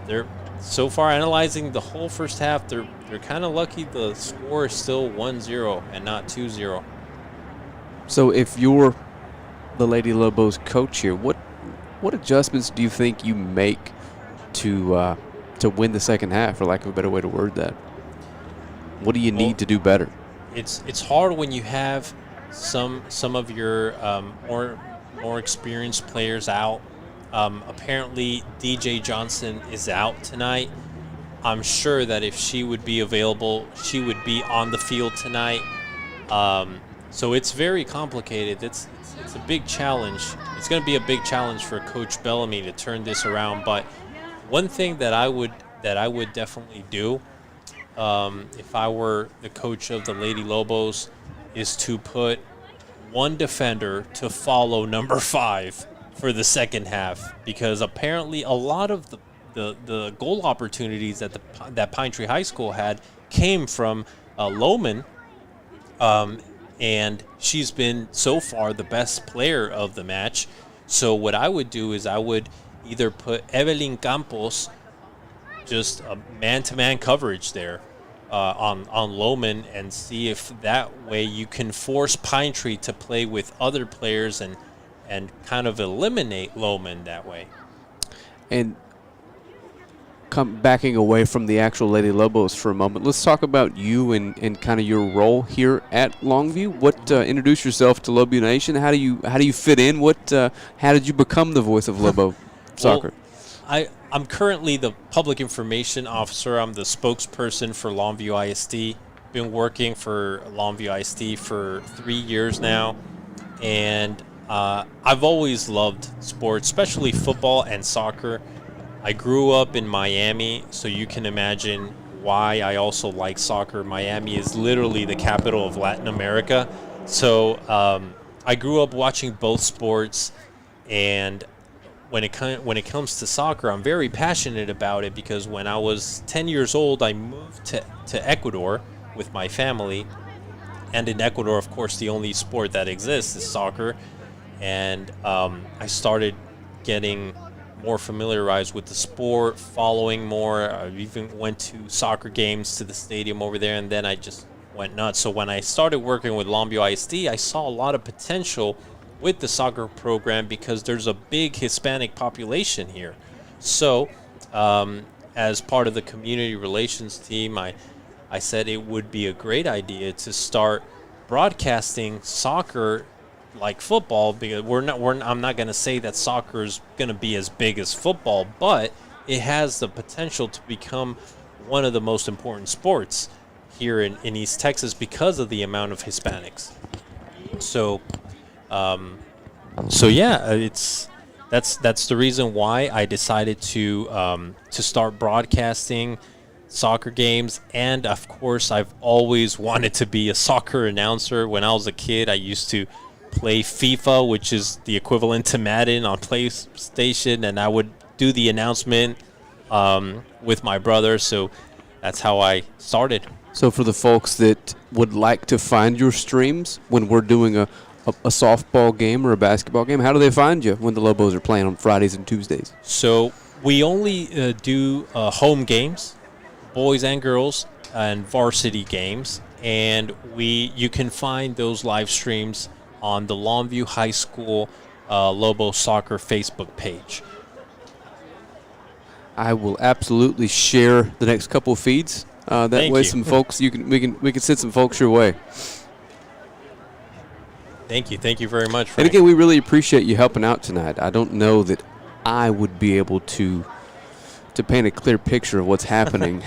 they're so far analyzing the whole first half, they're kind of lucky the score is still 1-0 and not 2-0. So if you're the Lady Lobos coach here, what adjustments do you think you make to win the second half, for lack of a better way to word that? What do you need to do better? It's hard when you have some of your more experienced players out. Apparently, DJ Johnson is out tonight. I'm sure that if she would be available, she would be on the field tonight. So it's very complicated. It's a big challenge. It's going to be a big challenge for Coach Bellamy to turn this around. But one thing that I would definitely do, if I were the coach of the Lady Lobos, is to put one defender to follow number 5 for the second half, because apparently a lot of the goal opportunities that Pine Tree High School had came from Lohman, and she's been so far the best player of the match. So what I would do is I would either put Evelyn Campos, just a man-to-man coverage there on Lohman, and see if that way you can force Pine Tree to play with other players and kind of eliminate Lohman that way. And backing away from the actual Lady Lobos for a moment, let's talk about you and kind of your role here at Longview. What introduce yourself to Lobo Nation? How do you fit in? How did you become the voice of Lobo soccer? Well, I'm currently the public information officer. I'm the spokesperson for Longview ISD. Been working for Longview ISD for 3 years now, and I've always loved sports, especially football and soccer. I grew up in Miami, so you can imagine why I also like soccer. Miami is literally the capital of Latin America, so I grew up watching both sports, and when it comes to soccer, I'm very passionate about it because when I was 10 years old, I moved to Ecuador with my family. And in Ecuador, of course, the only sport that exists is soccer. And I started getting more familiarized with the sport, following more. I even went to soccer games to the stadium over there, and then I just went nuts. So when I started working with Longview ISD, I saw a lot of potential with the soccer program because there's a big Hispanic population here. So as part of the community relations team, I said it would be a great idea to start broadcasting soccer like football, because I'm not going to say that soccer is going to be as big as football, but it has the potential to become one of the most important sports here in East Texas because of the amount of Hispanics. So yeah, that's the reason why I decided to start broadcasting soccer games. And of course, I've always wanted to be a soccer announcer. When I was a kid, I used to play FIFA, which is the equivalent to Madden on PlayStation, and I would do the announcement with my brother. So that's how I started. So for the folks that would like to find your streams when we're doing a softball game or a basketball game, how do they find you when the Lobos are playing on Fridays and Tuesdays? So we only do home games, boys and girls, and varsity games, and you can find those live streams on the Longview High School Lobo Soccer Facebook page. I will absolutely share the next couple feeds. That Thank way, you. some folks we can send some folks your way. Thank you very much, Frank. And again, we really appreciate you helping out tonight. I don't know that I would be able to paint a clear picture of what's happening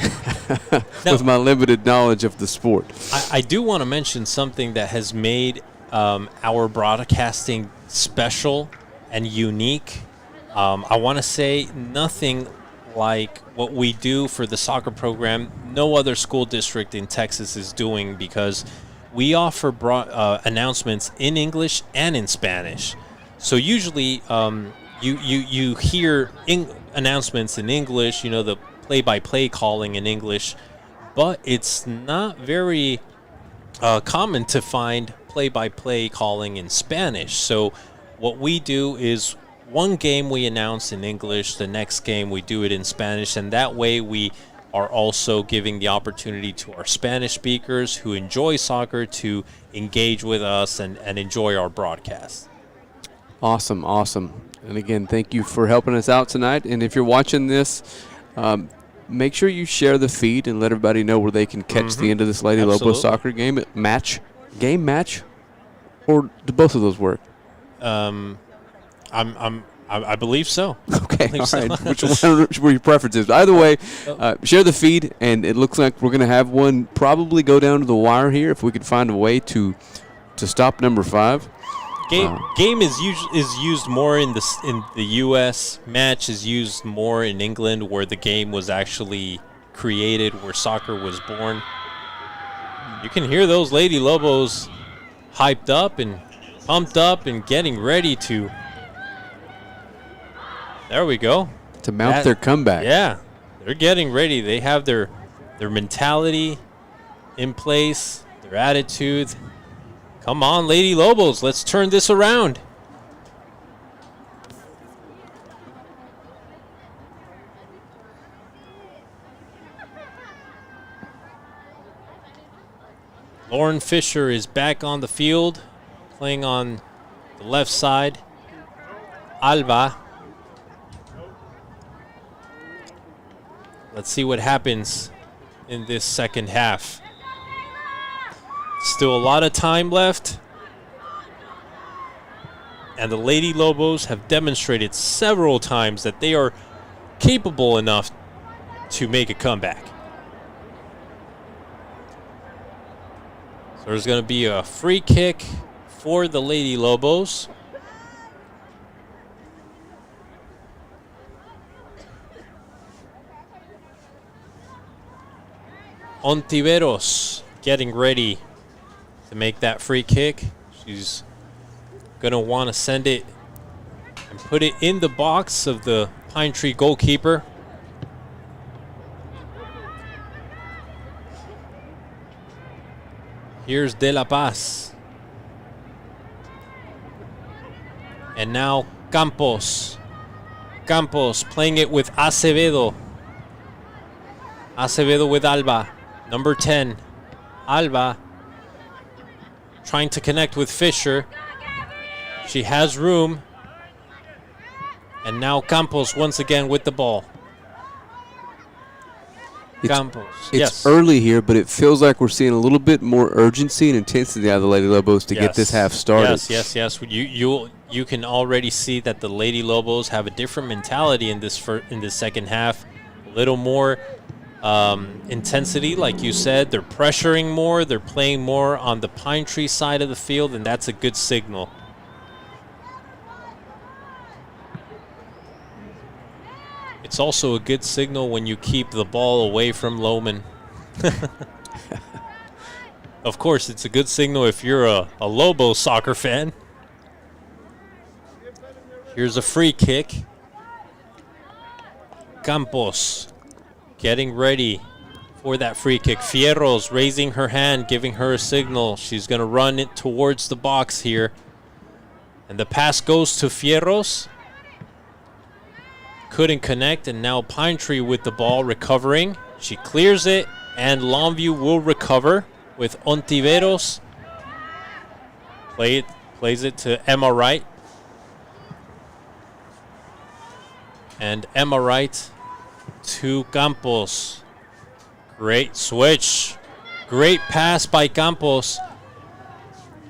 with my limited knowledge of the sport. I do want to mention something that has made our broadcasting special and unique. I want to say nothing like what we do for the soccer program, no other school district in Texas is doing, because we offer announcements in English and in Spanish. So usually you hear announcements in English, the play-by-play calling in English, but it's not very common to find play-by-play calling in Spanish. So what we do is one game we announce in English, the next game we do it in Spanish, and that way we are also giving the opportunity to our Spanish speakers who enjoy soccer to engage with us and enjoy our broadcast. Awesome. And again, thank you for helping us out tonight. And if you're watching this, make sure you share the feed and let everybody know where they can catch the end of this Lady Lobo soccer game match, or do both of those work? I believe so. Okay, all right. Which one were your preferences? Either way, share the feed, and it looks like we're going to have one probably go down to the wire here if we could find a way to stop number 5. Game is used more in the U.S. Match is used more in England, where the game was actually created, where soccer was born. You can hear those Lady Lobos hyped up and pumped up and getting ready to. There we go. To mount their comeback. Yeah, they're getting ready. They have their mentality in place, their attitude. Come on, Lady Lobos, let's turn this around. Lauren Fisher is back on the field, playing on the left side. Alba Let's see what happens in this second half. Still a lot of time left. And the Lady Lobos have demonstrated several times that they are capable enough to make a comeback. So there's going to be a free kick for the Lady Lobos. Ontiveros getting ready to make that free kick. She's going to want to send it and put it in the box of the Pine Tree goalkeeper. Here's De La Paz. And now Campos. Campos playing it with Acevedo. Acevedo with Alba. Number 10. Alba trying to connect with Fisher. She has room. And now Campos once again with the ball. Campos. It's early here, but it feels like we're seeing a little bit more urgency and intensity out of the Lady Lobos to get this half started. Yes. You can already see that the Lady Lobos have a different mentality in this second half. A little more intensity, like you said. They're pressuring more. They're playing more on the Pine Tree side of the field, and that's a good signal. It's also a good signal when you keep the ball away from Lohman. Of course, it's a good signal if you're a Lobo soccer fan. Here's a free kick. Campos getting ready for that free kick. Fierro's raising her hand, giving her a signal. She's going to run it towards the box here. And the pass goes to Fierro's. Couldn't connect, and now Pine Tree with the ball, recovering. She clears it, and Longview will recover with Ontiveros. Plays it to Emma Wright. And Emma Wright to Campos. Great switch. Great pass by Campos.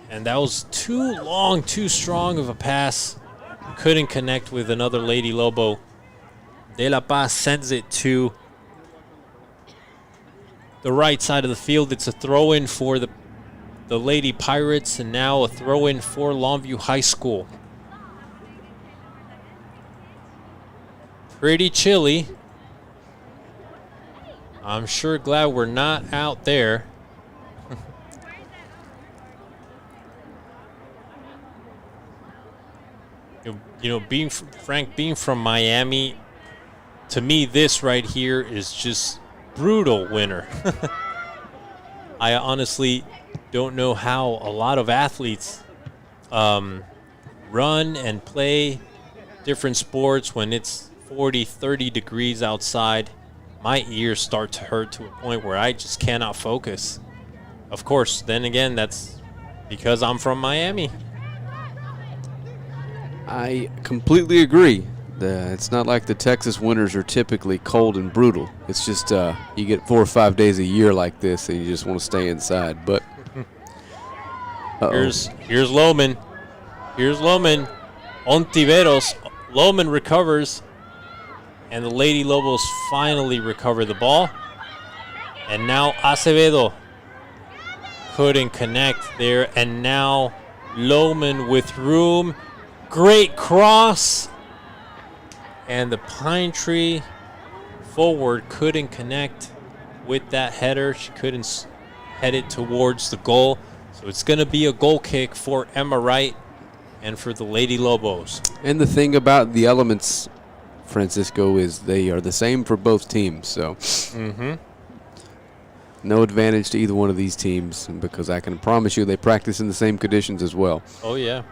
And that was too long, too strong of a pass. Couldn't connect with another Lady Lobo. De La Paz sends it to the right side of the field. It's a throw-in for the Lady Pirates, and now a throw-in for Longview High School. Pretty chilly. I'm sure glad we're not out there. You know, being from Miami, to me, this right here is just brutal winter. I honestly don't know how a lot of athletes run and play different sports when it's 40, 30 degrees outside. My ears start to hurt to a point where I just cannot focus. Of course, then again, that's because I'm from Miami. I completely agree. It's not like the Texas winters are typically cold and brutal. It's just you get 4 or 5 days a year like this, and you just want to stay inside. But here's Lohman. Here's Lohman. Ontiveros. Lohman recovers, and the Lady Lobos finally recover the ball. And now Acevedo couldn't connect there, and now Lohman with room. Great cross. And the Pine Tree forward couldn't connect with that header. She couldn't head it towards the goal. So it's going to be a goal kick for Emma Wright and for the Lady Lobos. And the thing about the elements, Francisco, is they are the same for both teams. So no advantage to either one of these teams, because I can promise you they practice in the same conditions as well. Oh, yeah.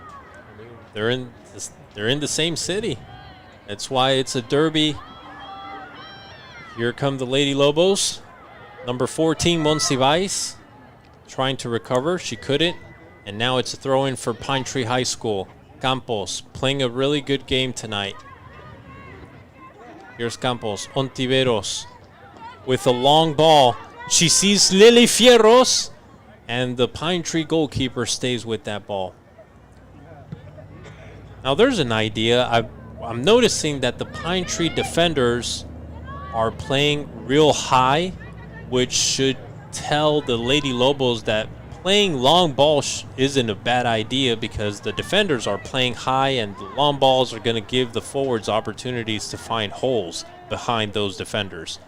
They're in the same city. That's why it's a derby. Here come the Lady Lobos. Number 14, Monsiváis, trying to recover. She couldn't. And now it's a throw-in for Pine Tree High School. Campos playing a really good game tonight. Here's Campos. Ontiveros with a long ball. She sees Lily Fierros, and the Pine Tree goalkeeper stays with that ball. Now there's an idea. I'm noticing that the Pine Tree defenders are playing real high, which should tell the Lady Lobos that playing long ball isn't a bad idea, because the defenders are playing high and the long balls are going to give the forwards opportunities to find holes behind those defenders.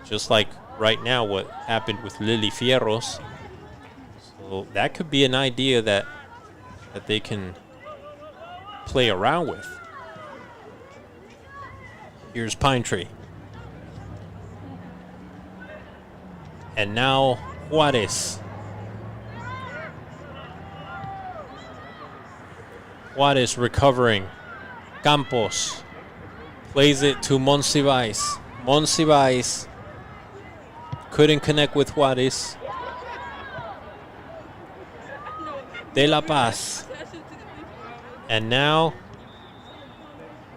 Just like right now what happened with Lily Fierros. So that could be an idea that they can play around with. Here's Pine Tree. And now Juarez. Juarez recovering. Campos plays it to Monsiváis. Monsiváis couldn't connect with Juarez. De La Paz. And now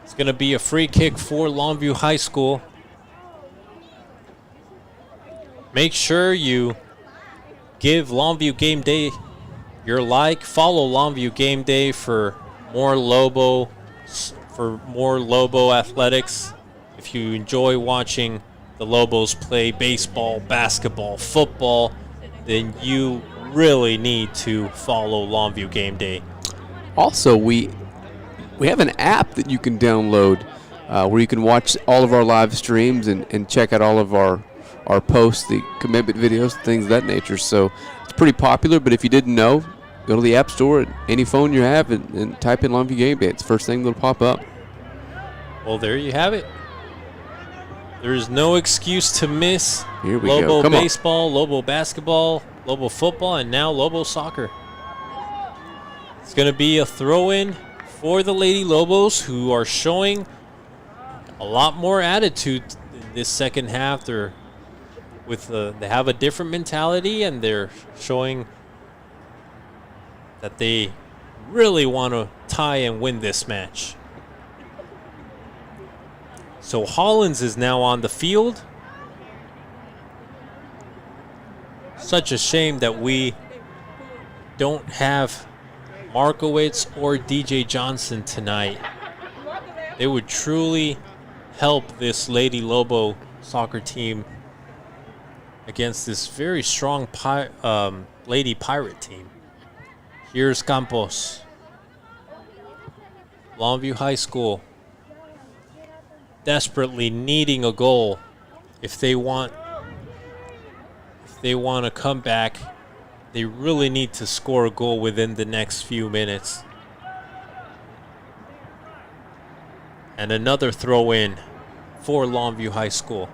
it's going to be a free kick for Longview High School. Make sure you give Longview Game Day your like. Follow Longview Game Day for more Lobo athletics. If you enjoy watching the Lobos play baseball, basketball, football, then you really need to follow Longview Game Day. Also, we have an app that you can download where you can watch all of our live streams and check out all of our posts, the commitment videos, things of that nature. So it's pretty popular, but if you didn't know, go to the App Store, any phone you have, and type in Longview Game Day. It's the first thing that'll pop up. Well, there you have it. There's no excuse to miss Here we Lobo go. Come baseball, Lobo basketball, Lobo football, and now Lobo soccer. It's going to be a throw-in for the Lady Lobos, who are showing a lot more attitude in this second half. They have a different mentality, and they're showing that they really want to tie and win this match. So Hollins is now on the field. Such a shame that we don't have Markowitz or DJ Johnson tonight. They would truly help this Lady Lobo soccer team against this very strong Lady Pirate team. Here's Campos. Longview High School desperately needing a goal if they want to come back. They really need to score a goal within the next few minutes. And another throw in for Longview High School.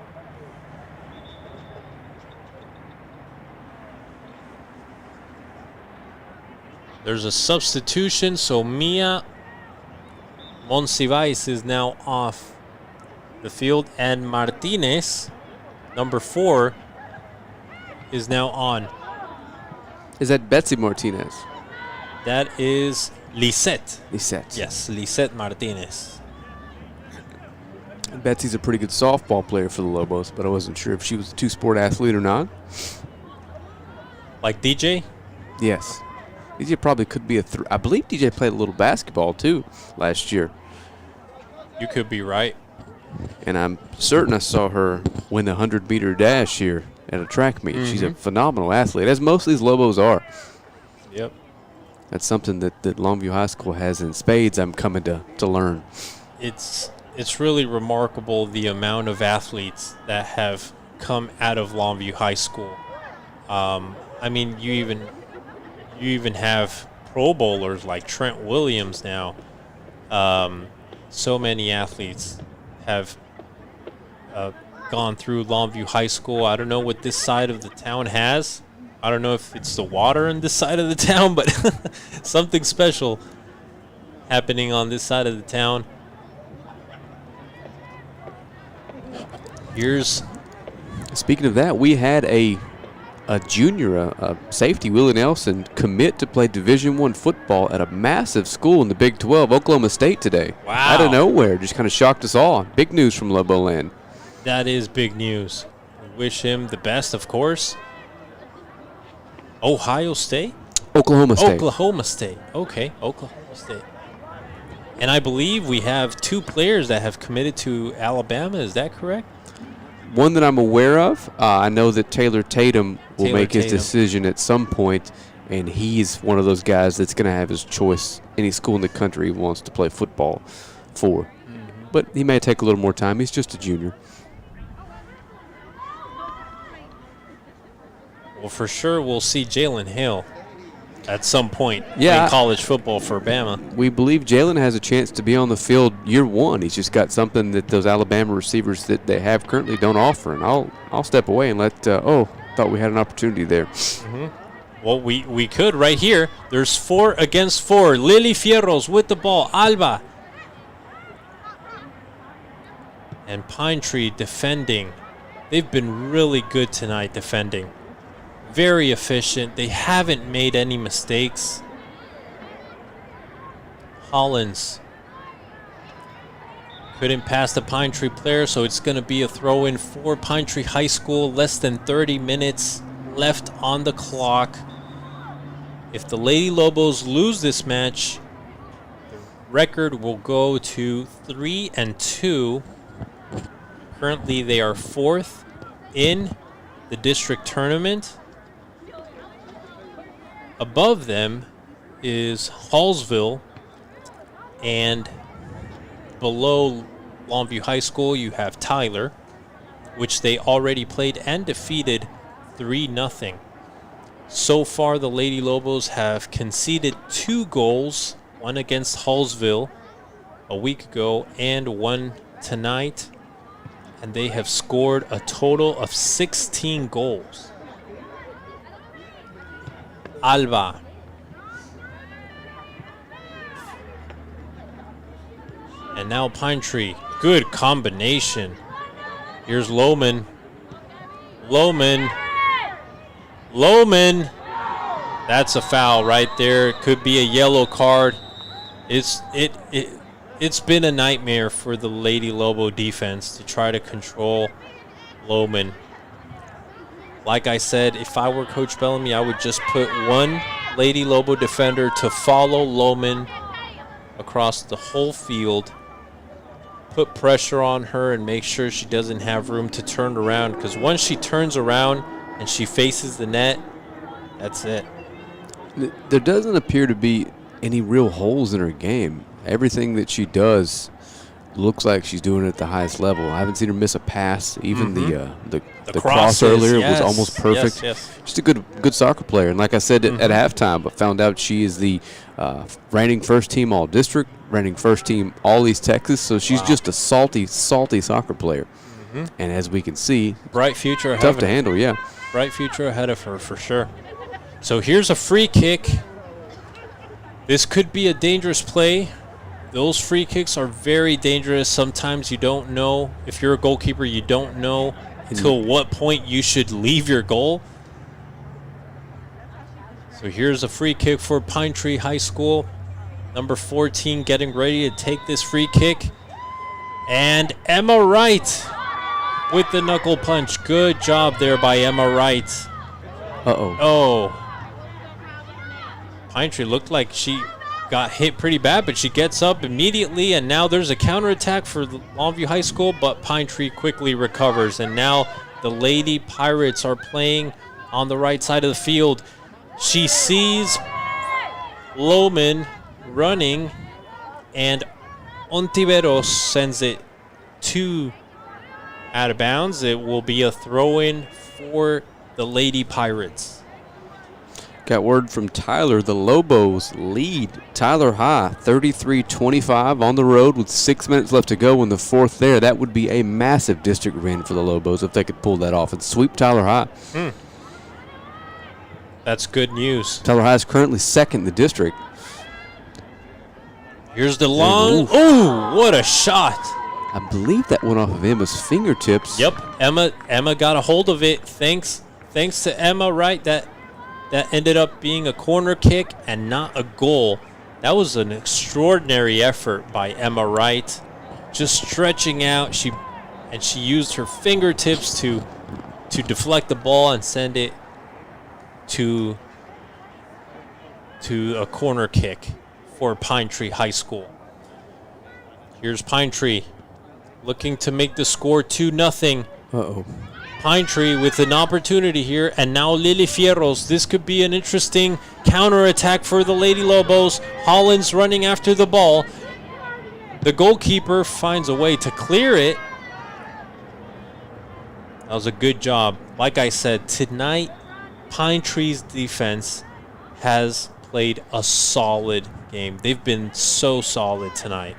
There's a substitution, so Mia Monsiváis is now off the field, and Martinez, number 4, is now on. Is that Betsy Martinez? That is Lisette. Lisette. Yes, Lisette Martinez. Betsy's a pretty good softball player for the Lobos, but I wasn't sure if she was a two-sport athlete or not. Like DJ? Yes. DJ probably could be I believe DJ played a little basketball, too, last year. You could be right. And I'm certain I saw her win the 100-meter dash here at a track meet. Mm-hmm. She's a phenomenal athlete, as most of these Lobos are. Yep. That's something that Longview High School has in spades, I'm coming to learn. It's really remarkable the amount of athletes that have come out of Longview High School. I mean, you even have Pro Bowlers like Trent Williams now. So many athletes have gone through Longview High School. I don't know what this side of the town has. I don't know if it's the water in this side of the town, but something special happening on this side of the town. Speaking of that, we had a junior, a safety, Willie Nelson, commit to play Division I football at a massive school in the Big 12, Oklahoma State, today. Wow. Out of nowhere, just kind of shocked us all. Big news from Lobo Land. That is big news. wish him the best, of course. Ohio State? Oklahoma State. Oklahoma State. Okay, Oklahoma State. And I believe we have 2 players that have committed to Alabama. Is that correct? One that I'm aware of. I know that Taylor Tatum will Taylor make his Tatum. decision at some point, and he's one of those guys that's going to have his choice any school in the country he wants to play football for. But he may take a little more time. He's just a junior. Well, for sure, we'll see Jalen Hill at some point Yeah, in college football for Bama. We believe Jalen has a chance to be on the field year one. He's just got something that those Alabama receivers that they have currently don't offer. And I'll step away and let, thought we had an opportunity there. Well, we could right here. There's 4 against 4. Lily Fierros with the ball. Alba. And Pine Tree defending. They've been really good tonight defending. Very efficient. They haven't made any mistakes. Hollins couldn't pass the Pine Tree player, so it's going to be a throw-in for Pine Tree High School. Less than 30 minutes left on the clock. If the Lady Lobos lose this match, the record will go to 3-2. Currently, they are 4th in the district tournament. Above them is Hallsville, and below Longview High School, you have Tyler, which they already played and defeated 3-0. So far, the Lady Lobos have conceded 2 goals, one against Hallsville a week ago and one tonight, and they have scored a total of 16 goals. Alba. And now Pine Tree. Good combination. Here's Lohman. Lohman. That's a foul right there. It could be a yellow card. It's been a nightmare for the Lady Lobo defense to try to control Lohman. Like I said, if I were Coach Bellamy, I would just put one Lady Lobo defender to follow Lohman across the whole field, put pressure on her, and make sure she doesn't have room to turn around. Because once she turns around and she faces the net, that's it. There doesn't appear to be any real holes in her game. Everything that she does looks like she's doing it at the highest level. I haven't seen her miss a pass. Even the cross earlier was almost perfect. Yes. Just a good soccer player. And like I said at halftime, I found out she is the reigning first-team All-District, reigning first-team All-East Texas. So she's just a salty soccer player. And as we can see, bright future ahead. Tough to handle, yeah. Bright future ahead of her for sure. So here's a free kick. This could be a dangerous play. Those free kicks are very dangerous. Sometimes you don't know. If you're a goalkeeper, you don't know until what point you should leave your goal. So here's a free kick for Pine Tree High School. Number 14 getting ready to take this free kick. And Emma Wright with the knuckle punch. Good job there by Emma Wright. Oh. Pine Tree looked like she got hit pretty bad, but she gets up immediately, and now there's a counterattack for Longview High School, but Pine Tree quickly recovers, and now the Lady Pirates are playing on the right side of the field. She sees Lohman running, and Ontiveros sends it out of bounds. It will be a throw-in for the Lady Pirates. Got word from Tyler. The Lobos lead Tyler High 33-25 on the road with 6 minutes left to go in the fourth there. That would be a massive district win for the Lobos if they could pull that off and sweep Tyler High. That's good news. Tyler High is currently second in the district. Here's the long. Oh, what a shot. I believe that went off of Emma's fingertips. Yep, Emma got a hold of it. Thanks to Emma, right? That ended up being a corner kick and not a goal. That was an extraordinary effort by Emma Wright. Just stretching out. She used her fingertips to to deflect the ball and send it to a corner kick for Pine Tree High School. Here's Pine Tree looking to make the score 2-0. Uh-oh. Pine Tree with an opportunity here, and now Lily Fierros. This could be an interesting counterattack for the Lady Lobos. Hollins running after the ball. The goalkeeper finds a way to clear it. That was a good job. Like I said, tonight, Pine Tree's defense has played a solid game. They've been so solid tonight.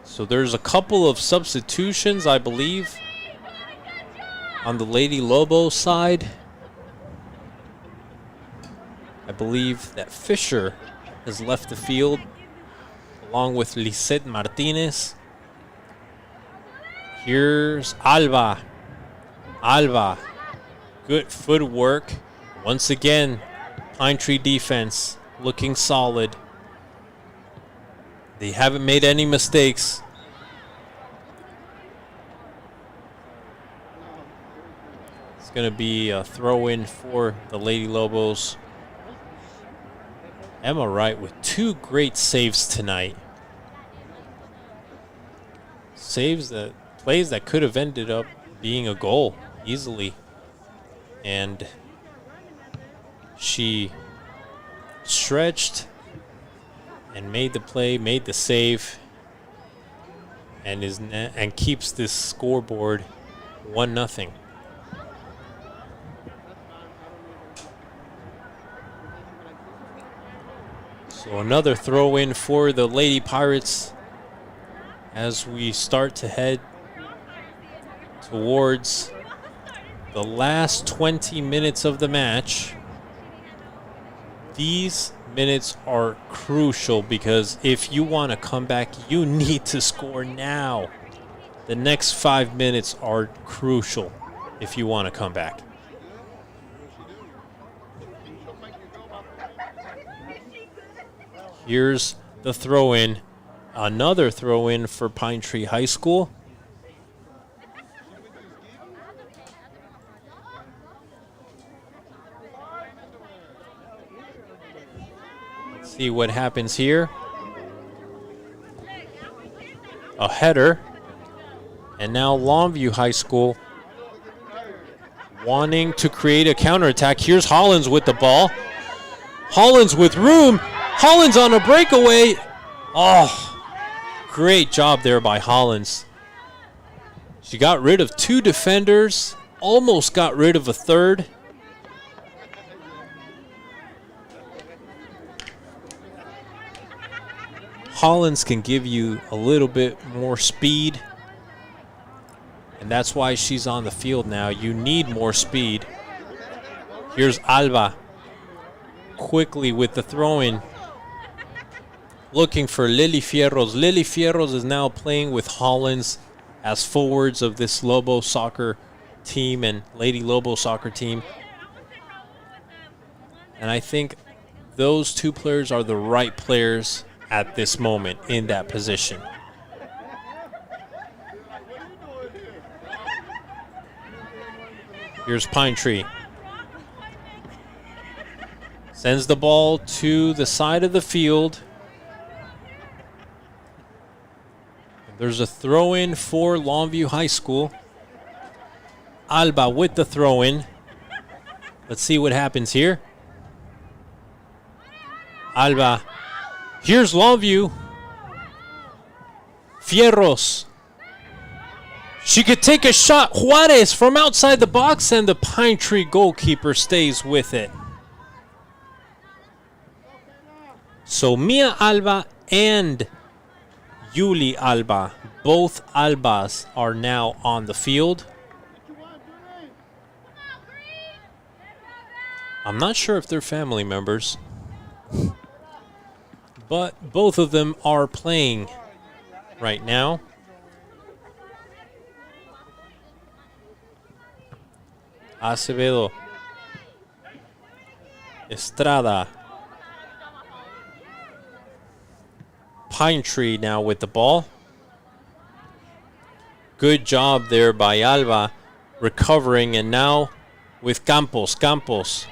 So there's a couple of substitutions, I believe, on the Lady Lobo side. I believe that Fisher has left the field along with Lisette Martinez. Here's Alba. Alba. Good footwork. Once again, Pine Tree defense looking solid. They haven't made any mistakes. It's going to be a throw-in for the Lady Lobos. Emma Wright with 2 great saves tonight. Plays that could have ended up being a goal easily. And she stretched and made the play, made the save, and keeps this scoreboard 1-0. So another throw in for the Lady Pirates as we start to head towards the last 20 minutes of the match. These minutes are crucial because if you want to come back, you need to score now. The next 5 minutes are crucial if you want to come back. Here's the throw-in. Another throw-in for Pine Tree High School. See what happens here. A header. And now Longview High School wanting to create a counterattack. Here's Hollins with the ball. Hollins with room. Hollins on a breakaway. Oh, great job there by Hollins. She got rid of 2 defenders. Almost got rid of a third. Hollins can give you a little bit more speed, and that's why she's on the field now. You need more speed. Here's Alba quickly with the throw-in, looking for Lily Fierros. Lily Fierros is now playing with Hollins as forwards of this Lobo soccer team and Lady Lobo soccer team. And I think those 2 players are the right players at this moment in that position. Here's Pine Tree. Sends the ball to the side of the field. There's a throw-in for Longview High School. Alba with the throw-in. Let's see what happens here. Alba. Here's Longview. Fierros. She could take a shot. Juarez from outside the box, and the Pine Tree goalkeeper stays with it. So Mia Alba and Yuli Alba, both Albas, are now on the field. I'm not sure if they're family members, but both of them are playing right now. Acevedo. Estrada. Pine Tree now with the ball. Good job there by Alba recovering, and now with Campos. Campos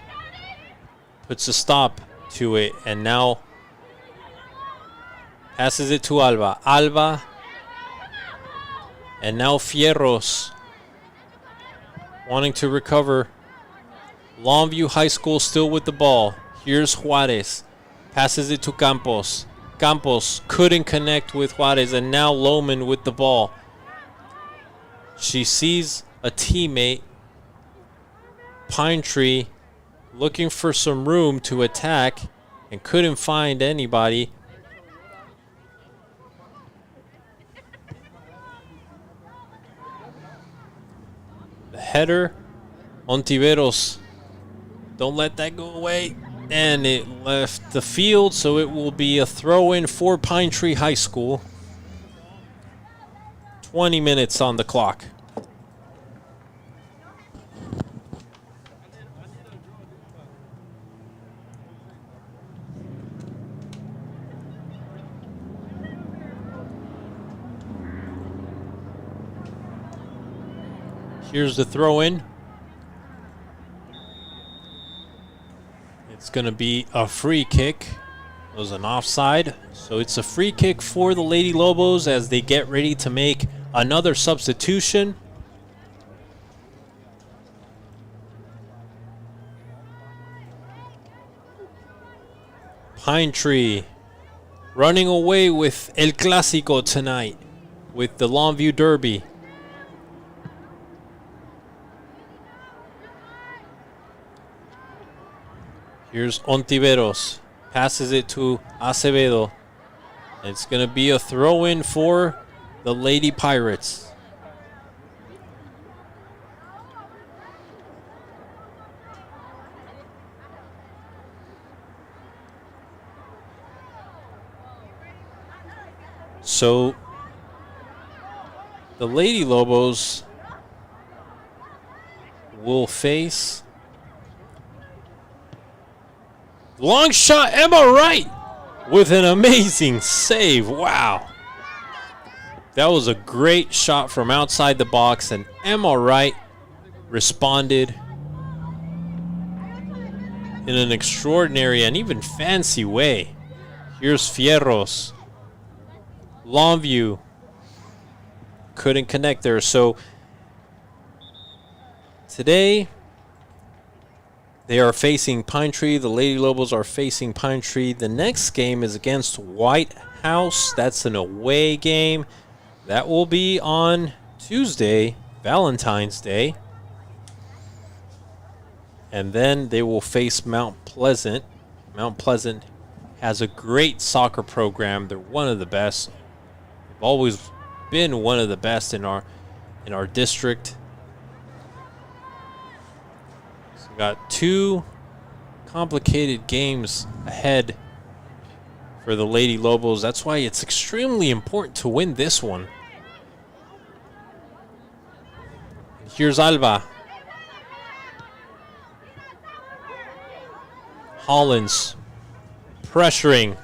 puts a stop to it, and now passes it to Alba. Alba, and now Fierros wanting to recover. Longview High School still with the ball. Here's Juarez. Passes it to Campos. Campos couldn't connect with Juarez, and now Lohman with the ball. She sees a teammate, Pine Tree, looking for some room to attack and couldn't find anybody. The header, Ontiveros. Don't let that go away. And it left the field, so it will be a throw-in for Pine Tree High School. 20 minutes on the clock. Here's the throw-in. It's going to be a free kick. It was an offside. So it's a free kick for the Lady Lobos as they get ready to make another substitution. Pine Tree running away with El Clásico tonight with the Longview Derby. Here's Ontiveros. Passes it to Acevedo. It's going to be a throw-in for the Lady Pirates. So the Lady Lobos will face long shot, Emma Wright with an amazing save. Wow. That was a great shot from outside the box, and Emma Wright responded in an extraordinary and even fancy way. Here's Fierros. Longview couldn't connect there. So today they are facing Pine Tree. The Lady Lobos are facing Pine Tree. The next game is against White House. That's an away game. That will be on Tuesday, Valentine's Day. And then they will face Mount Pleasant. Mount Pleasant has a great soccer program. They're one of the best. They've always been one of the best in our district. We've got two complicated games ahead for the Lady Lobos. That's why it's extremely important to win this one. Here's Alba. Hollins pressuring,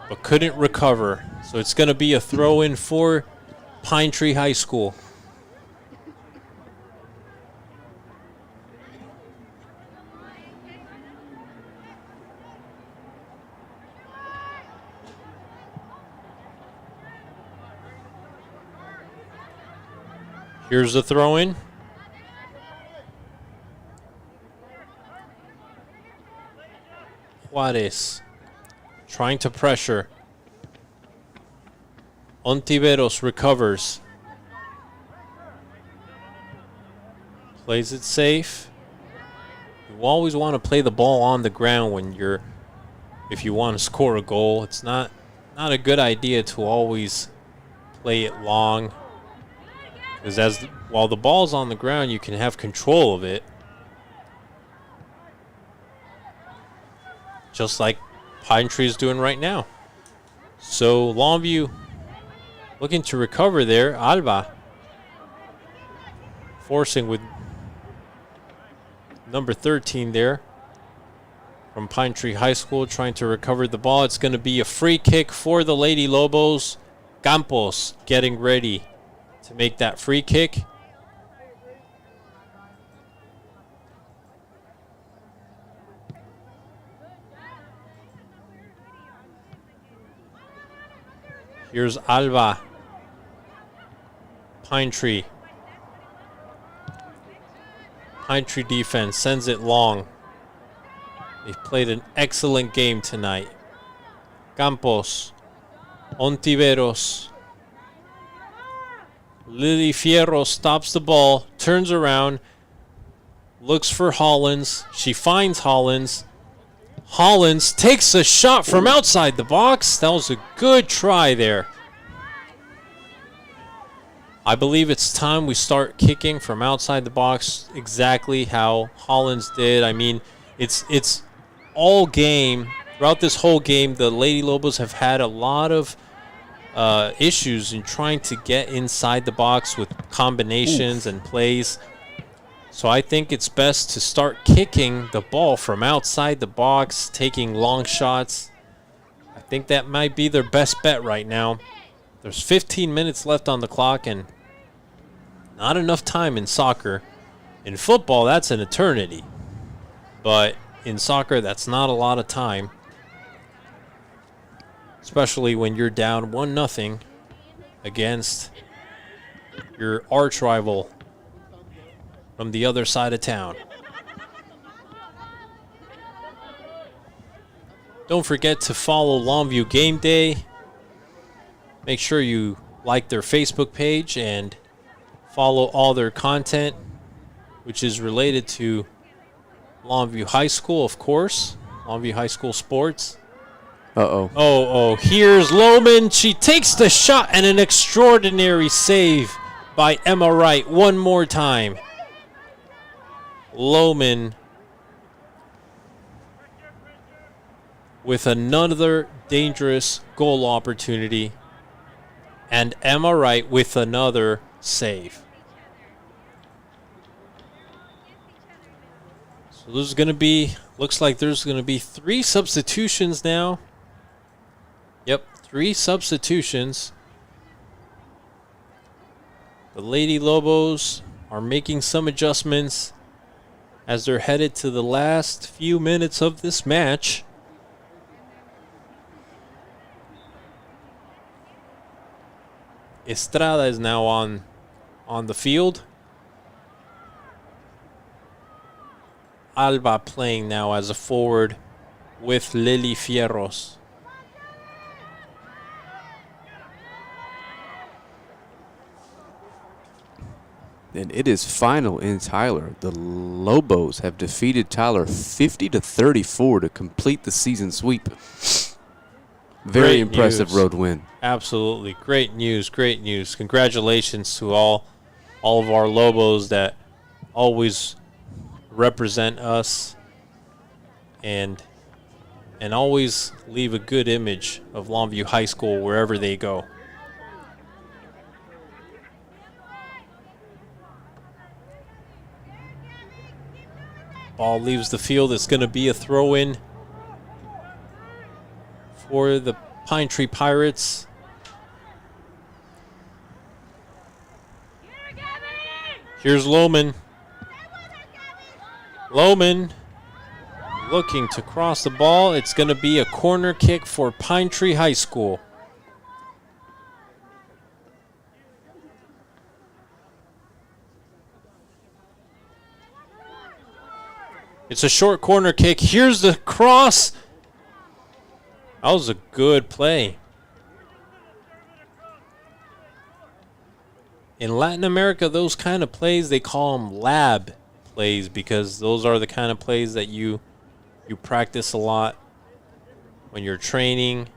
but couldn't recover. So it's going to be a throw-in for Pine Tree High School. Here's the throw-in. Juarez trying to pressure. Ontiveros recovers. Plays it safe. You always want to play the ball on the ground when if you want to score a goal. It's not a good idea to always play it long. Because while the ball's on the ground, you can have control of it. Just like Pine Tree is doing right now. So Longview looking to recover there. Alba forcing with number 13 there from Pine Tree High School, trying to recover the ball. It's going to be a free kick for the Lady Lobos. Campos getting ready to make that free kick. Here's Alba. Pine Tree. Pine Tree defense sends it long. They've played an excellent game tonight. Campos. Ontiveros. Lily Fierro stops the ball, turns around, looks for Hollins. She finds Hollins. Hollins takes a shot from outside the box. That was a good try there. I believe it's time we start kicking from outside the box exactly how Hollins did. I mean, it's all game. Throughout this whole game, the Lady Lobos have had a lot of issues in trying to get inside the box with combinations and plays. So I think it's best to start kicking the ball from outside the box, taking long shots. I think that might be their best bet right now. There's 15 minutes left on the clock and not enough time in soccer. In football, that's an eternity. But in soccer, that's not a lot of time. Especially when you're down 1-0 against your arch rival from the other side of town. Don't forget to follow Longview Game Day. Make sure you like their Facebook page and follow all their content, which is related to Longview High School, of course. Longview High School sports. Oh, here's Lohman. She takes the shot and an extraordinary save by Emma Wright one more time. Lohman with another dangerous goal opportunity, and Emma Wright with another save. So there's going to be, looks like there's going to be 3 substitutions now. Yep, 3 substitutions. The Lady Lobos are making some adjustments as they're headed to the last few minutes of this match. Estrada is now on the field. Alba playing now as a forward with Lily Fierros. And it is final in Tyler. The Lobos have defeated Tyler 50-34 to complete the season sweep. Very impressive road win. Absolutely. Great news. Great news. Congratulations to all of our Lobos that always represent us and always leave a good image of Longview High School wherever they go. Ball leaves the field. It's going to be a throw-in for the Pine Tree Pirates. Here's Lohman. Lohman looking to cross the ball. It's going to be a corner kick for Pine Tree High School. It's a short corner kick. Here's the cross. That was a good play. In Latin America, those kind of plays, they call them lab plays because those are the kind of plays that you practice a lot when you're training.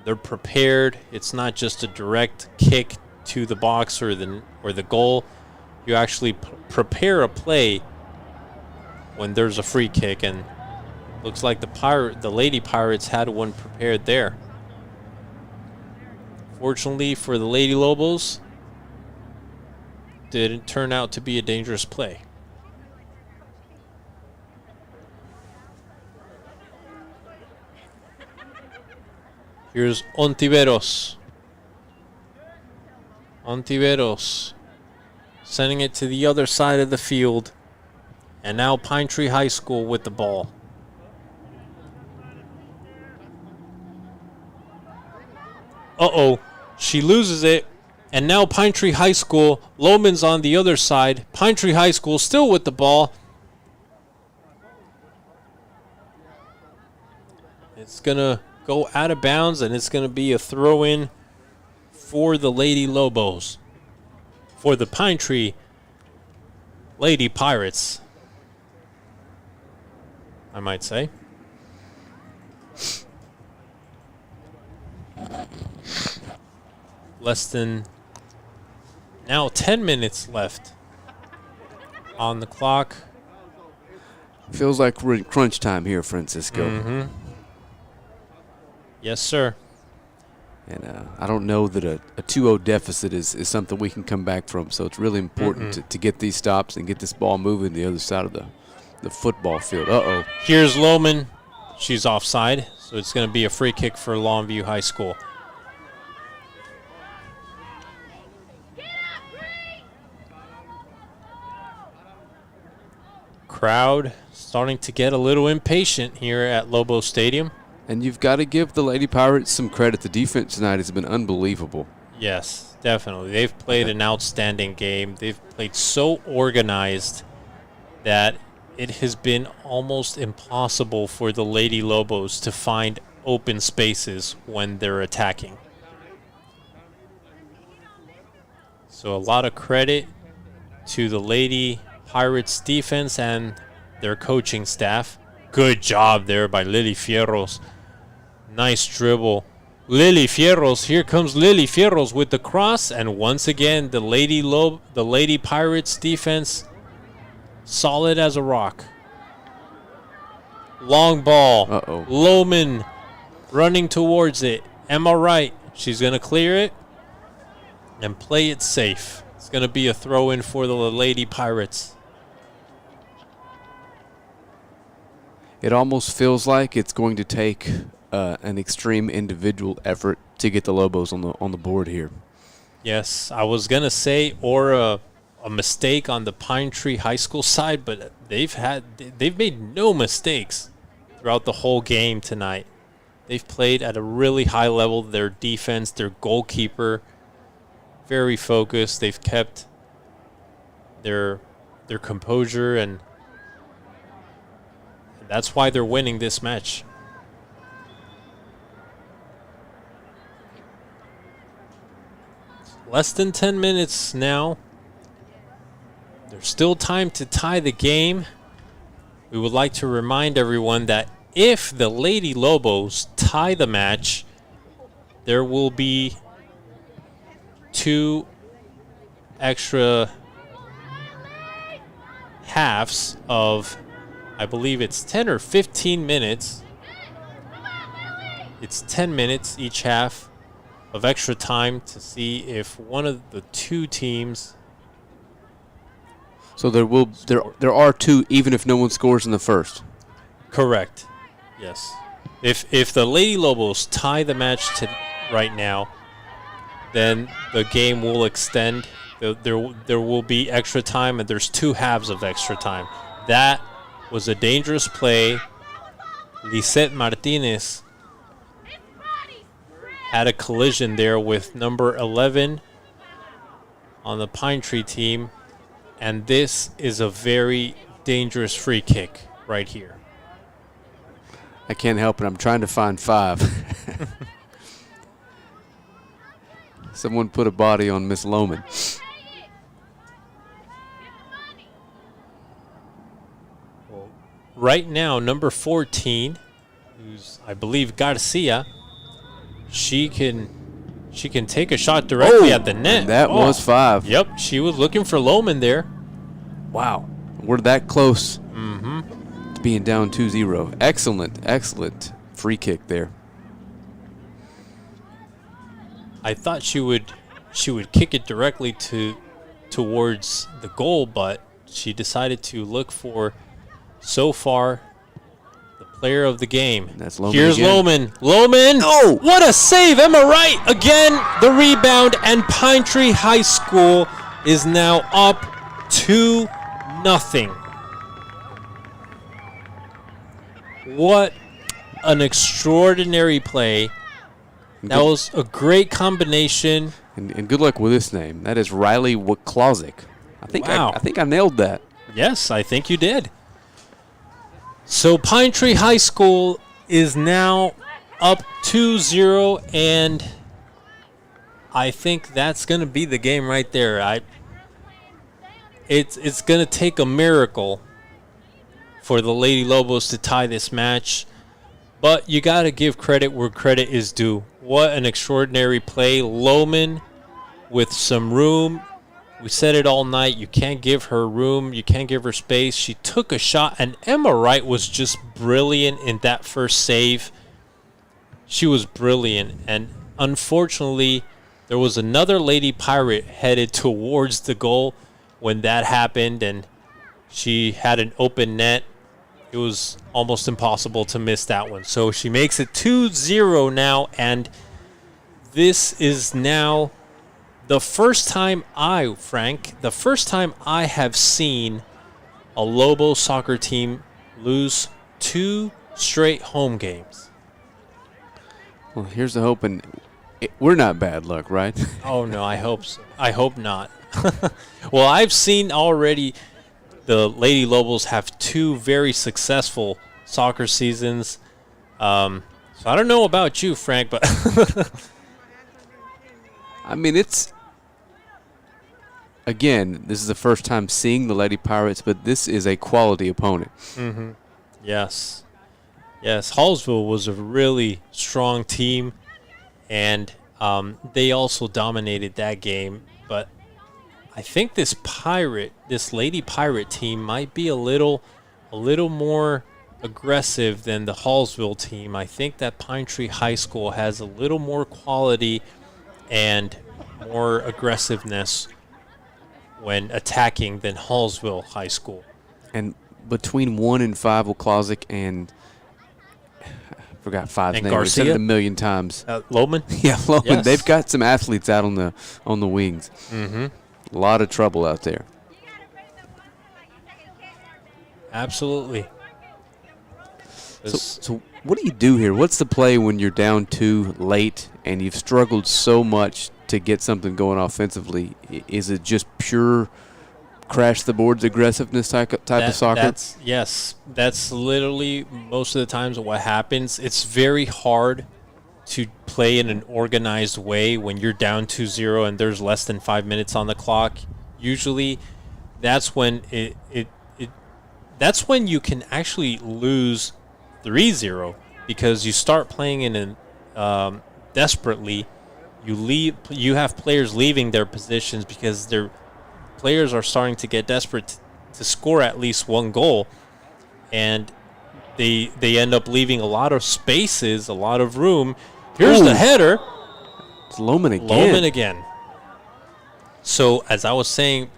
They're prepared. It's not just a direct kick to the box or the goal. You actually prepare a play when there's a free kick, and looks like the Lady Pirates had one prepared there. Fortunately for the Lady Lobos, didn't turn out to be a dangerous play. Here's Ontiveros. Ontiveros sending it to the other side of the field. And now Pine Tree High School with the ball. Uh-oh. She loses it. And now Pine Tree High School. Loman's on the other side. Pine Tree High School still with the ball. It's going to go out of bounds, and it's going to be a throw-in for the Lady Lobos. For the Pine Tree Lady Pirates, I might say. Less than now 10 minutes left on the clock. Feels like we're in crunch time here, Francisco. Mm-hmm. Yes, sir. And I don't know that a 2-0 deficit is something we can come back from. So it's really important to get these stops and get this ball moving the other side of the football field. Uh-oh. Here's Loman. She's offside, so it's going to be a free kick for Longview High School. Crowd starting to get a little impatient here at Lobo Stadium. And you've got to give the Lady Pirates some credit. The defense tonight has been unbelievable. Yes, definitely. They've played an outstanding game. They've played so organized that it has been almost impossible for the Lady Lobos to find open spaces when they're attacking. So a lot of credit to the Lady Pirates defense and their coaching staff. Good job there by Lily Fierros. Nice dribble. Lily Fierros. Here comes Lily Fierros with the cross. And once again, the Lady Pirates defense solid as a rock. Long ball. Uh-oh. Loman running towards it. Emma Wright. She's going to clear it and play it safe. It's going to be a throw-in for the Lady Pirates. It almost feels like it's going to take an extreme individual effort to get the Lobos on the board here. Yes, I was gonna say, or a mistake on the Pine Tree High School side, but they've made no mistakes throughout the whole game tonight. They've played at a really high level. Their defense, their goalkeeper, very focused. They've kept their composure, and that's why they're winning this match. Less than 10 minutes now. There's still time to tie the game. We would like to remind everyone that if the Lady Lobos tie the match, there will be 2 extra halves of, I believe it's 10 or 15 minutes. It's 10 minutes each half of extra time to see if one of the 2 teams. So there are 2 even if no one scores in the first. Correct. Yes. If the Lady Lobos tie the match right now, then the game will extend. There will be extra time, and there's 2 halves of extra time. That was a dangerous play. Lisette Martinez had a collision there with number 11 on the Pine Tree team, and this is a very dangerous free kick right here. I can't help it. I'm trying to find 5. Someone put a body on Miss Loman. Right now, number 14, who's I believe Garcia, she can take a shot directly at the net. That was 5. Yep, she was looking for Loman there. Wow, we're that close to being down 2-0. Excellent free kick there. I thought she would kick it directly towards the goal, but she decided to look for. So far, the player of the game. That's Loman. Here's again. Loman. No! What a save. Am I right? Again, the rebound, and Pine Tree High School is now up 2-0. What an extraordinary play. That was a great combination. And good luck with this name. That is Riley Wklosik. I think I think I nailed that. Yes, I think you did. So Pine Tree High School is now up 2-0, and I think that's going to be the game right there. It's going to take a miracle for the Lady Lobos to tie this match, but you got to give credit where credit is due. What an extraordinary play. Loman with some room. We said it all night. You can't give her room. You can't give her space. She took a shot, and Emma Wright was just brilliant in that first save. She was brilliant, and unfortunately, there was another Lady Pirate headed towards the goal when that happened, and she had an open net. It was almost impossible to miss that one. So she makes it 2-0 now, and this is now the first time I have seen a Lobo soccer team lose 2 straight home games. Well, here's the hope, and we're not bad luck, right? Oh, no, I hope so. I hope not. Well, I've seen already the Lady Lobos have 2 very successful soccer seasons. So I don't know about you, Frank, but I mean, again, this is the first time seeing the Lady Pirates, but this is a quality opponent. Mm-hmm. Yes. Hallsville was a really strong team, and they also dominated that game. But I think this Lady Pirate team might be a little more aggressive than the Hallsville team. I think that Pine Tree High School has a little more quality and more aggressive-ness when attacking than Hallsville High School. And between 1 and 5, Wklosik and I forgot 5's name. I said it a million times. Loman? Yeah, Loman. Yes. They've got some athletes out on the wings. Mm-hmm. A lot of trouble out there. Absolutely. So what do you do here? What's the play when you're down 2 late and you've struggled so much to get something going offensively? Is it just pure crash the boards aggressiveness type of soccer? That's literally most of the times what happens. It's very hard to play in an organized way when you're down 2-0 and there's less than 5 minutes on the clock. Usually that's when that's when you can actually lose 3-0 because you start playing in an desperately. You have players leaving their positions because their players are starting to get desperate to score at least 1 goal, and they end up leaving a lot of spaces, a lot of room. Here's the header. It's Loman again. So as I was saying,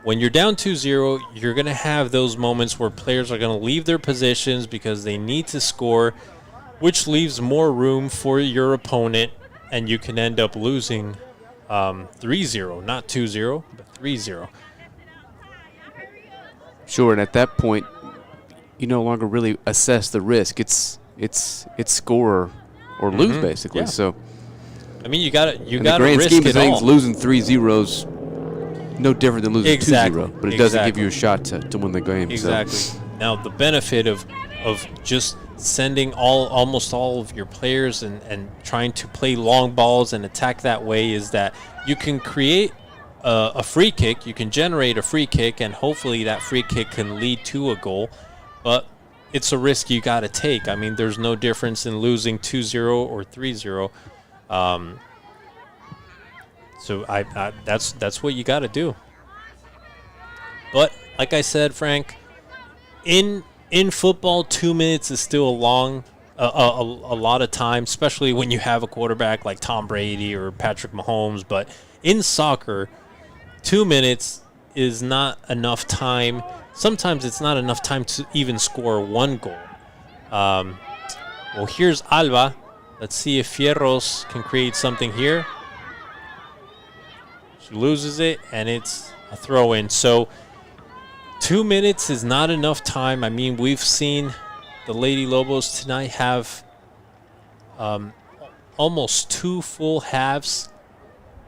when you're down 2-0, you're going to have those moments where players are going to leave their positions because they need to score, which leaves more room for your opponent, and you can end up losing 3-0, not 2-0, but 3-0. Sure, and at that point, you no longer really assess the risk. It's score or lose, basically. Yeah. So, I mean, you got to risk it all. In the grand scheme of things, losing 3-0's no different than losing 2-0, but it doesn't give you a shot to win the game. Exactly. So. Now, the benefit of just sending almost all of your players and trying to play long balls and attack that way is that you can create a free kick. You can generate a free kick, and hopefully that free kick can lead to a goal. But it's a risk you got to take. I mean, there's no difference in losing 2-0 or 3-0. So that's what you got to do. But like I said, Frank, in football, 2 minutes is still a lot of time, especially when you have a quarterback like Tom Brady or Patrick Mahomes. But in soccer, 2 minutes is not enough time. Sometimes it's not enough time to even score 1 goal. Well, here's Alba. Let's see if Fierros can create something here. She loses it, and it's a throw in. So 2 minutes is not enough time. I mean, we've seen the Lady Lobos tonight have almost 2 full halves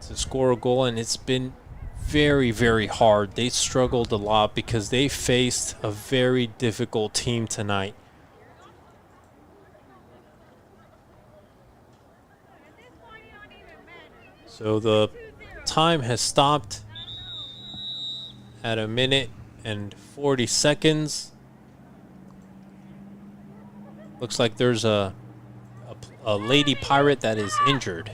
to score a goal, and it's been very, very hard. They struggled a lot because they faced a very difficult team tonight. So the time has stopped at 1 minute and 40 seconds. Looks like there's a lady pirate that is injured.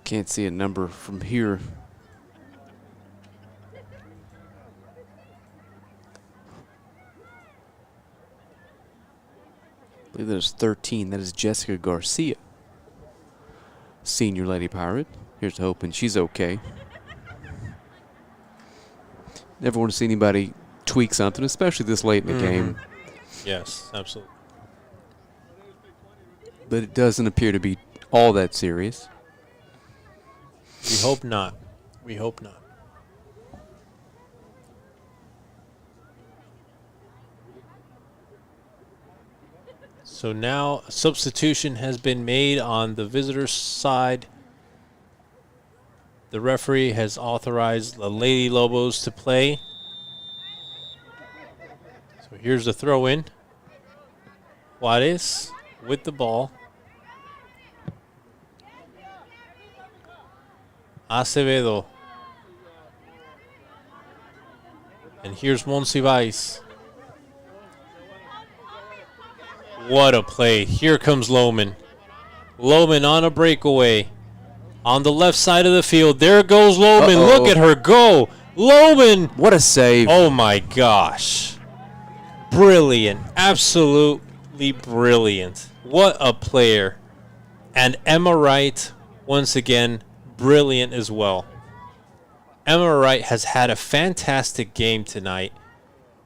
Can't see a number from here. I believe there's 13. That is Jessica Garcia, senior lady pirate. Here's hoping she's okay. Never want to see anybody tweak something, especially this late in the game. Yes, absolutely. But it doesn't appear to be all that serious. We hope not. We hope not. So now a substitution has been made on the visitor side. The referee has authorized the Lady Lobos to play. So here's the throw in. Juarez with the ball. Acevedo. And here's Monsiváis. What a play. Here comes Lohman. Lohman on a breakaway. On the left side of the field. There goes Lohman. Look at her go. Lohman. What a save. Oh, my gosh. Brilliant. Absolutely brilliant. What a player. And Emma Wright, once again, brilliant as well. Emma Wright has had a fantastic game tonight.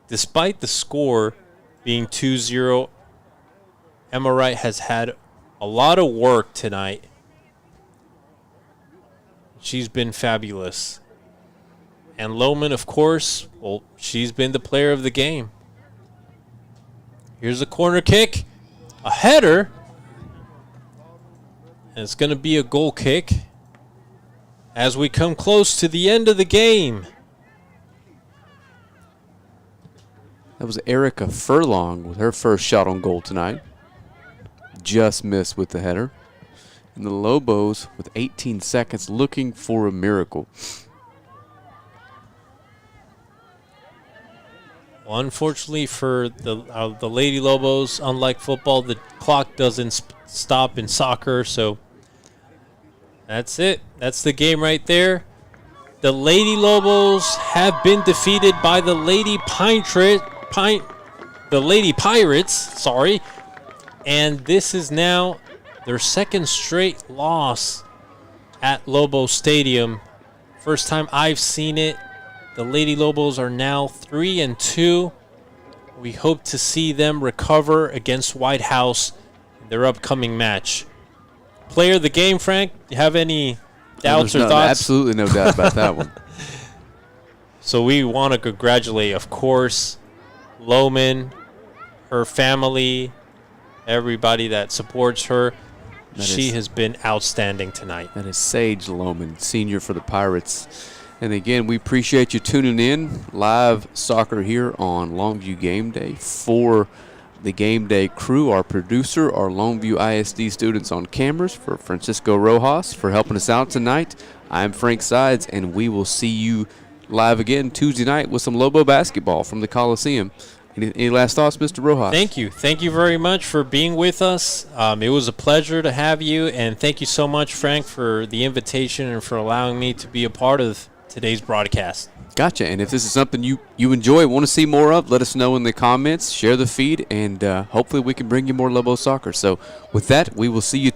Despite the score being 2-0, Emma Wright has had a lot of work tonight. She's been fabulous. And Lohman, of course, well, she's been the player of the game. Here's a corner kick. A header. And it's going to be a goal kick as we come close to the end of the game. That was Erica Furlong with her first shot on goal tonight. Just missed with the header. And the Lobos with 18 seconds looking for a miracle. Well, unfortunately for the Lady Lobos, unlike football, the clock doesn't stop in soccer, so that's it. That's the game right there. The Lady Lobos have been defeated by the Lady Pirates, sorry. And this is now their second straight loss at Lobo Stadium. First time I've seen it. The Lady Lobos are now 3-2. We hope to see them recover against White House in their upcoming match. Player of the game, Frank, do you have any doubts or thoughts? Absolutely no doubt about that one. So we want to congratulate, of course, Lohman, her family, everybody that supports her. She has been outstanding tonight. That is Sage Lohman, senior for the Pirates. And again, we appreciate you tuning in. Live soccer here on Longview Game Day. For the Game Day crew, our producer, our Longview ISD students on cameras, for Francisco Rojas for helping us out tonight. I'm Frank Sides, and we will see you live again Tuesday night with some Lobo basketball from the Coliseum. Any last thoughts, Mr. Rojas? Thank you. Thank you very much for being with us. It was a pleasure to have you, and thank you so much, Frank, for the invitation and for allowing me to be a part of today's broadcast. Gotcha. And if this is something you enjoy, want to see more of, let us know in the comments, share the feed, and hopefully we can bring you more Lobo soccer. So with that, we will see you